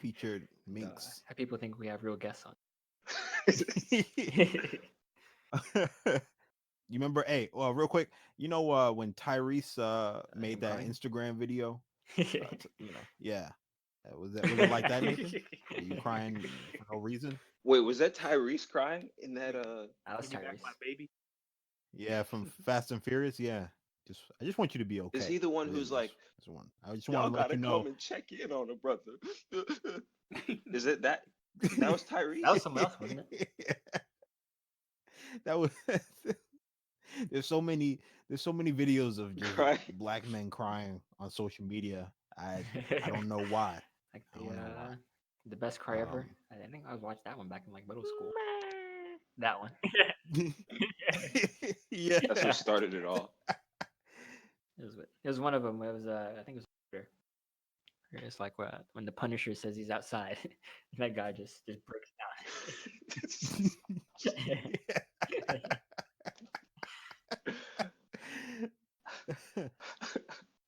Featured Minx. Have people think we have real guests on? You remember? Hey, well, real quick. When Tyrese made that crying? Instagram video? Yeah. Was it like that, Nathan? Were you crying for no reason? Wait, was that Tyrese crying in that That was Give me back Tyrese. my baby. Yeah, from Fast and Furious. Yeah. I just want you to be okay. Is he the one Really, who's like, I just y'all want to let gotta you know. come and check in on a brother? Is it that was Tyrese? That was someone else, wasn't it? That was. There's so many videos of just Crying. black men crying on social media. I don't know why. Like I don't know why. the best cry ever. I think I watched that one back in like middle school. That one. Yeah. That's what started it all. It was one of them. It was I think it was Twitter. It's like when the Punisher says he's outside, that guy just breaks down.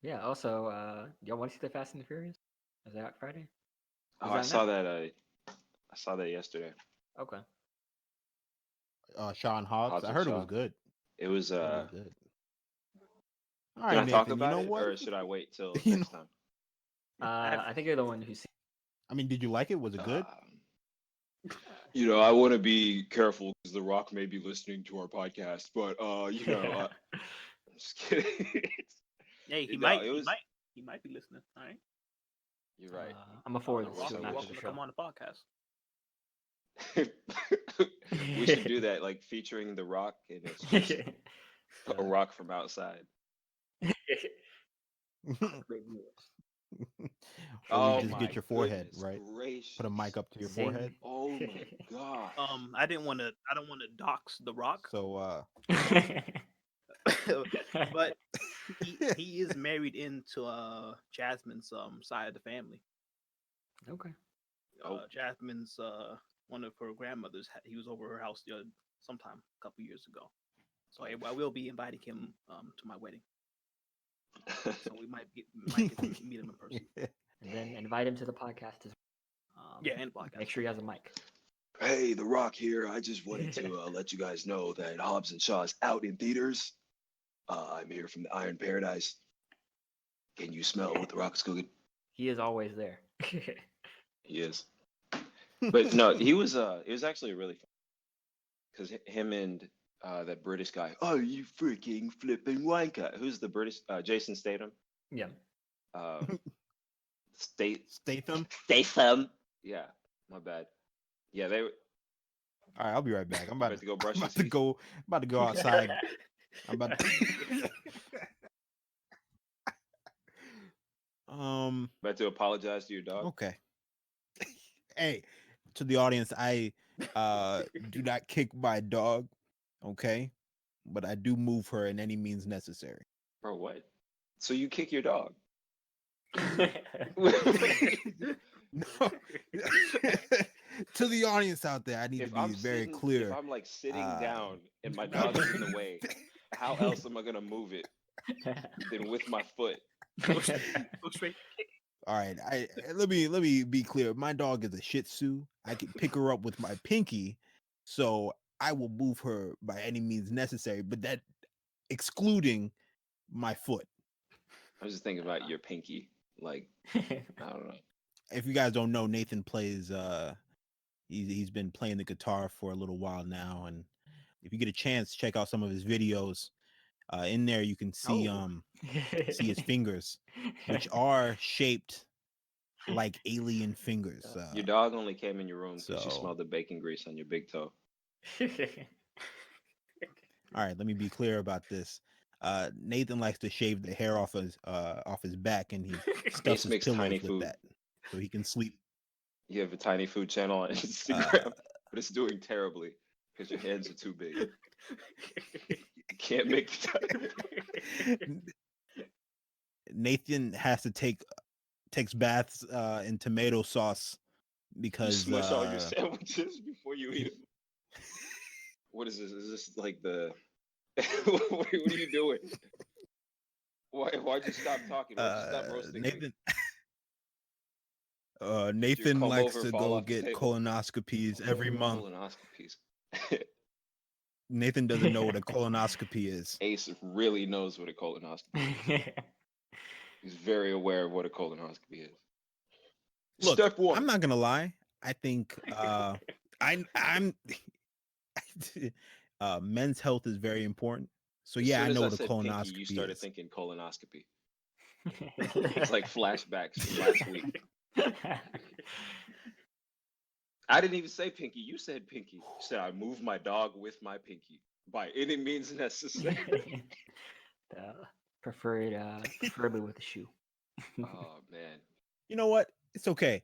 Yeah. Also, y'all want to see the Fast and the Furious? Is that Friday? Oh, I saw that. I saw that yesterday. Okay. Sean Hobbs. Hobbs I and heard it Shaw. was good. It was. I heard it was good. All Can right, I talk Nathan. You about know it, what? or should I wait till You next know- time? I think you're the one who's. I mean, did you like it? Was it good? I want to be careful because The Rock may be listening to our podcast, but I'm just kidding. Hey, he No, might. it was- He might be listening. All right. You're right. I'm a forward The The this Rock to is him Rock after welcome the to show. come on the podcast. We should do that, like featuring The Rock, and it's just a rock from outside. Great news. Or you just my get your forehead, goodness right? gracious. Put a mic up to your Zing. forehead. Oh my god. I don't want to dox the Rock, So but he is married into Jasmine's side of the family. Okay. Oh. Jasmine's one of her grandmothers. He was over her house sometime a couple years ago. So I will be inviting him to my wedding. So we might get to meet him in person. And then invite him to the podcast as well. Yeah, and podcast. Make sure he has a mic. Hey, The Rock here. I just wanted to let you guys know that Hobbs and Shaw is out in theaters. I'm here from the Iron Paradise. Can you smell what The Rock is cooking? He is always there. He is. But no, he was. It was actually really fun because him and that British guy. Oh, you freaking flipping wanker! Who's the British? Jason Statham. Yeah. Statham. Statham. Yeah, my bad. Yeah, they were All right, I'll be right back. I'm about about to go brush I'm your about to teeth. go. About to go outside. I'm about to. About to apologize to your dog. Okay. Hey, to the audience, I do not kick my dog, okay? But I do move her in any means necessary. Bro, what? So you kick your dog? No. To the audience out there, I need to be very clear. If I'm like sitting uh, down and my dog is in the way, how else am I gonna move it than with my foot? Go straight. All right, let me be clear. My dog is a Shih Tzu. I can pick her up with my pinky, so I will move her by any means necessary. But that excluding my foot. I was just thinking about your pinky. Like, I don't know. If you guys don't know, Nathan plays. He's been playing the guitar for a little while now, and if you get a chance, check out some of his videos. In there, you can see see his fingers, which are shaped like alien fingers. Your dog only came in your room because she so- smelled the bacon grease on your big toe. All right, let me be clear about this. Nathan likes to shave the hair off his back, and he stuffs his makes pillows tiny with food. that, so he can sleep. You have a tiny food channel on Instagram, but it's doing terribly because your hands are too big. You can't make Nathan has to takes baths in tomato sauce You because smush all your sandwiches before you eat them. What is this? Is this like the? What are you doing? Why'd you stop talking? Why'd you stop roasting me? Nathan. Nathan comb likes over to fall go off the get table? colonoscopies every month. Colonoscopies. Nathan doesn't know what a colonoscopy is. Ace really knows what a colonoscopy is. He's very aware of what a colonoscopy is. Look, Step one. I'm not gonna lie. I think I'm men's health is very important. So As yeah, soon I as know what a said pinky, colonoscopy you started is. thinking colonoscopy. It's like flashbacks from last week. I didn't even say pinky. You said pinky. You said I move my dog with my pinky by any means necessary. Preferably with a shoe. Oh man. You know what? It's okay.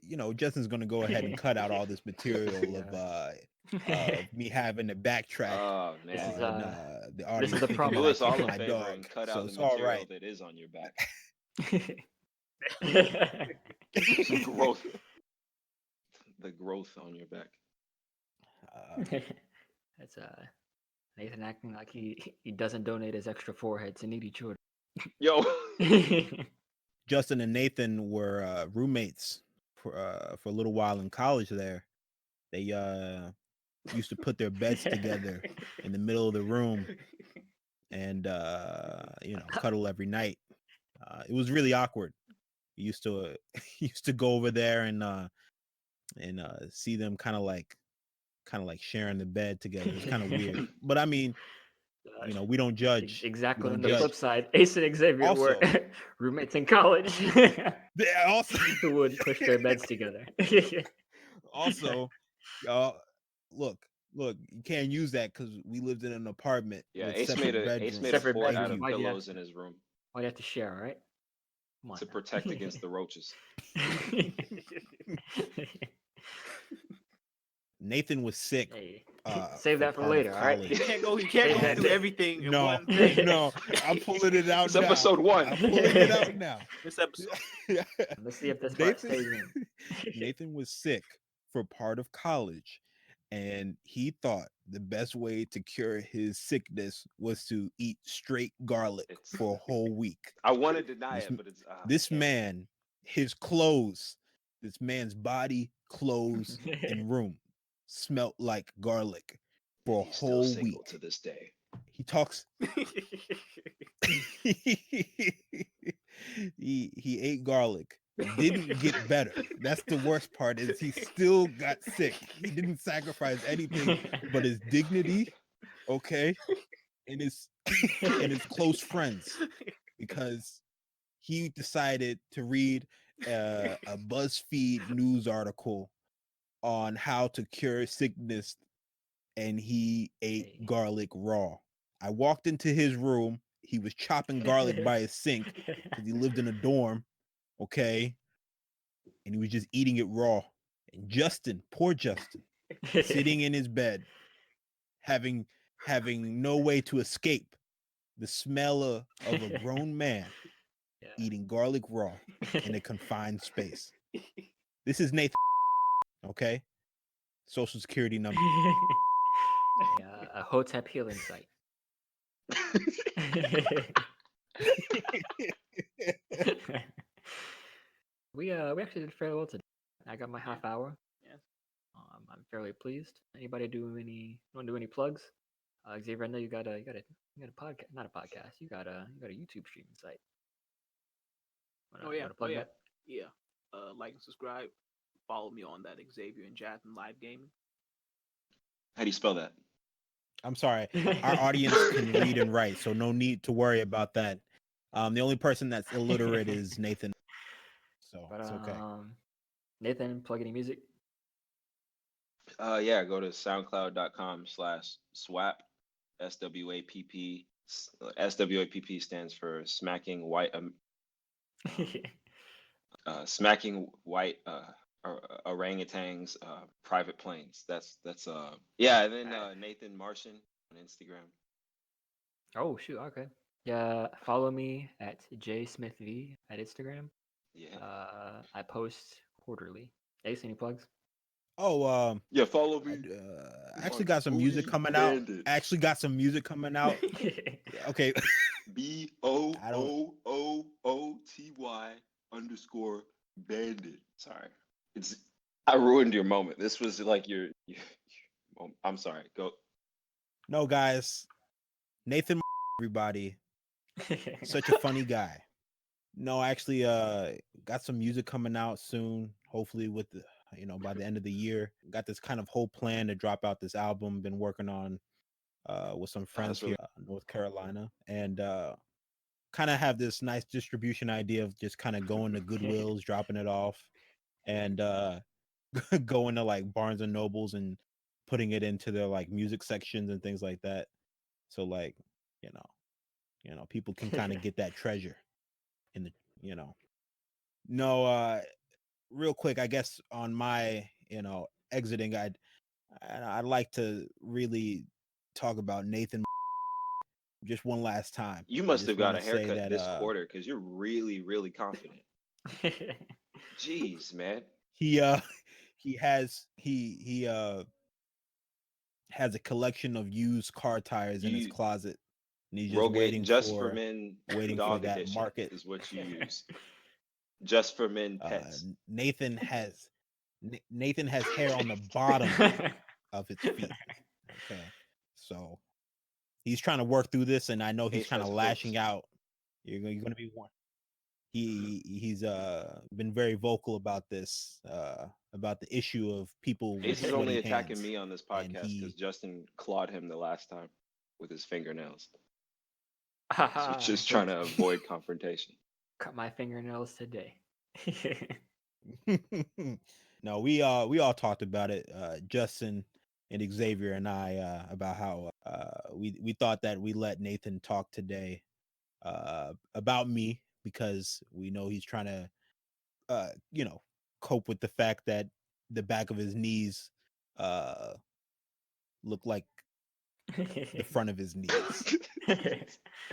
You know, Justin's gonna go ahead and cut out all this material of me having to backtrack Oh This man. is, on the this audience. is the thinking problem. Do that I us all kicked a my favor dog, and cut so out the it's all material right. that is on your back. Growth. The growth on your back. That's Nathan acting like he doesn't donate his extra forehead to needy children. Yo. Justin and Nathan were roommates for a little while in college there, they used to put their beds together in the middle of the room and cuddle every night. It was really awkward. We used to used to go over there and see them kind of like sharing the bed together. It's kind of weird, but I mean, we don't judge. We Exactly. On don't the judge. flip side, Ace and Xavier were Also, roommates in college they also who would push their beds together. also, look, you can't use that because we lived in an apartment Yeah, with Ace separate made a bedrooms. Separate fort out bedrooms. of Why'd you have pillows to? in his room Why'd you have to share, all right? Come on to now. protect against the roaches. Nathan was sick. Hey, for save that for part of later, all right? college. You can't go Save that through day. everything in No, one thing. no, I'm pulling it out It's now. episode 1. I'm pulling it out now. This episode. Let's see if this part Nathan, stays in. Nathan was sick for part of college, and he thought the best way to cure his sickness was to eat straight garlic It's- for a whole week. I want to deny This- it, but it's This I can't. man, his clothes, this man's body, clothes, and room smelt like garlic for a He's still whole single week. to this day. He talks. he ate garlic, didn't get better. That's the worst part, is he still got sick. He didn't sacrifice anything but his dignity, okay, and his close friends, because he decided to read a BuzzFeed news article on how to cure sickness, and he ate Hey. garlic raw. I walked into his room. He was chopping garlic by his sink because he lived in a dorm, okay? And he was just eating it raw. And Justin, poor Justin, sitting in his bed, having no way to escape the smell of a grown man Yeah. eating garlic raw in a confined space. This is Nathan, okay? Social security number. A Hotep healing site. we actually did fairly well today. I got my half hour. Yeah. I'm fairly pleased. Anybody want to do any plugs? Xavier, I know you got a podcast, not a podcast. You got a YouTube streaming site. Wanna plug that? Yeah. Like and subscribe. Follow me on that, Xavier and Jathan Live Gaming. How do you spell that? I'm sorry. Our audience can read and write, so no need to worry about that. The only person that's illiterate is Nathan. So But it's okay. Nathan, plug any music? Yeah, go to soundcloud.com/SWAP, SWAPP. SWAPP stands for smacking white orangutans private planes. That's yeah, and then Nathan Martian on Instagram. Oh shoot, okay. Yeah, follow me at jsmithv at Instagram. Yeah. I post quarterly. Ace, any plugs? Oh, Yeah, follow me. I actually got some music coming out. Okay. BOOOOTY_bandit. Sorry. I ruined your moment. This was like your moment. I'm sorry. Go. No, guys. Nathan, everybody. Such a funny guy. No, actually, got some music coming out soon. Hopefully, with the by the end of the year. Got this kind of whole plan to drop out this album. Been working on with some friends here in North Carolina, and kind of have this nice distribution idea of just kind of going to Goodwills, dropping it off, and going to like Barnes and Nobles and putting it into their like music sections and things like that. So like, people can kind of get that treasure in the, No, real quick, I guess on my, exiting, I'd like to really talk about Nathan just one last time. You must have got a haircut this quarter because you're really, really confident. Jeez, man. He has a collection of used car tires in his closet. And he's just Rogaine waiting just for men waiting dog for that edition market is what you use. Just for men pets. Nathan has hair on the bottom of his feet. Okay, so he's trying to work through this, and I know he's Ace kind has of hooves. lashing out. You're going to be one. He's been very vocal about this, about the issue of people with Ace is only sweaty attacking hands. me on this and podcast because Justin clawed him the last time with his fingernails. So Haha, just so trying to avoid confrontation. cut my fingernails today. No, we all talked about it. Justin and Xavier and I about how we thought that we let Nathan talk today about me because we know he's trying to cope with the fact that the back of his knees look like the front of his knees.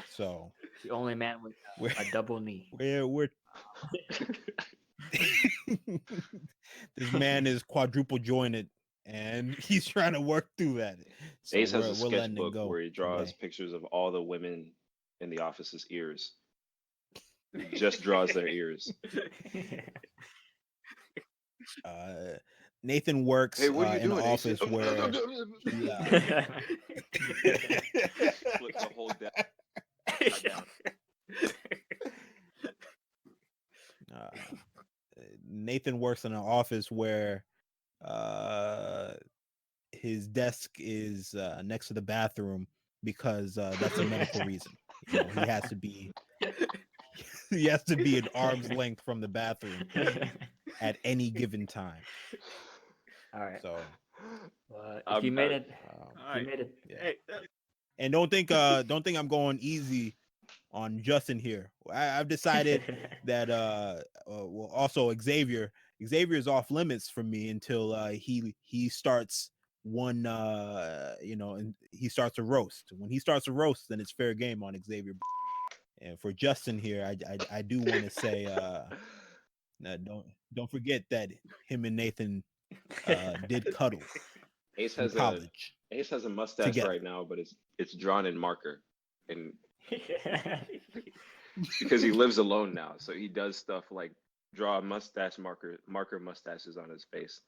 So The only man with we're a double knee. we're this man is quadruple jointed and he's trying to work through that. So Ace has a we're letting it sketchbook go where he draws today. pictures of all the women in the office's ears. He just draws their ears. Nathan works Hey, what are you in an doing, Ace? office where he, Flip the whole deck down. Nathan works in an office where his desk is next to the bathroom because that's a medical reason. He has to be at arm's length from the bathroom at any given time. All right. So if you made it, All you right. made it. yeah. Hey, And don't think I'm going easy on Justin here. I've decided that well, also Xavier is off limits for me until he starts one and he starts a roast. When he starts a roast, then it's fair game on Xavier. And for Justin here, I do want to say don't forget that him and Nathan did cuddle Ace in has college a mustache together. right now, but it's drawn in marker, and because he lives alone now, so he does stuff like draw marker mustaches on his face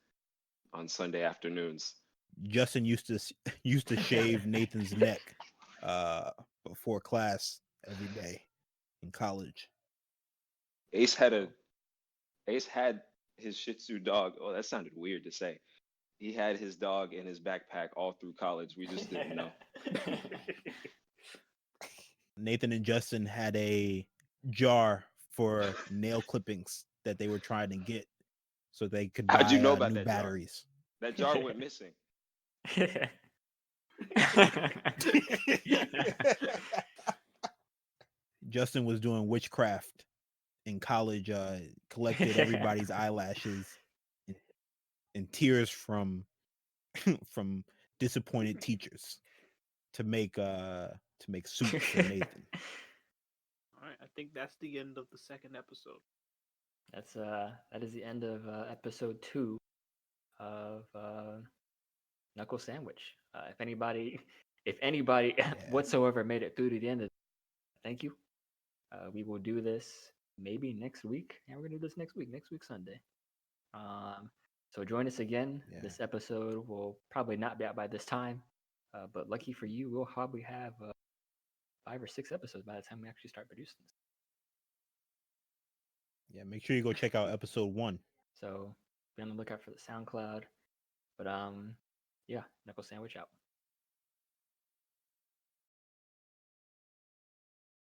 on Sunday afternoons. Justin used to shave Nathan's neck before class every day in college. Ace had his Shih Tzu dog. Oh, that sounded weird to say. He had his dog in his backpack all through college. We just didn't know. Nathan and Justin had a jar for nail clippings that they were trying to get so they could buy How'd you know about new that jar? batteries. That jar went missing. Justin was doing witchcraft in college, collected everybody's eyelashes and tears from disappointed teachers to make soup for Nathan. all right. I think that's the end of the second episode. That is the end of episode 2 of Knuckle Sandwich. If anybody whatsoever made it through to the end of, thank you. We will do this maybe next week, and we're gonna do this next week Sunday. So join us again. Yeah. This episode will probably not be out by this time, but lucky for you, we'll probably have 5 or 6 episodes by the time we actually start producing this. Yeah, make sure you go check out episode 1. So be on the lookout for the SoundCloud. But yeah, Knuckle Sandwich out.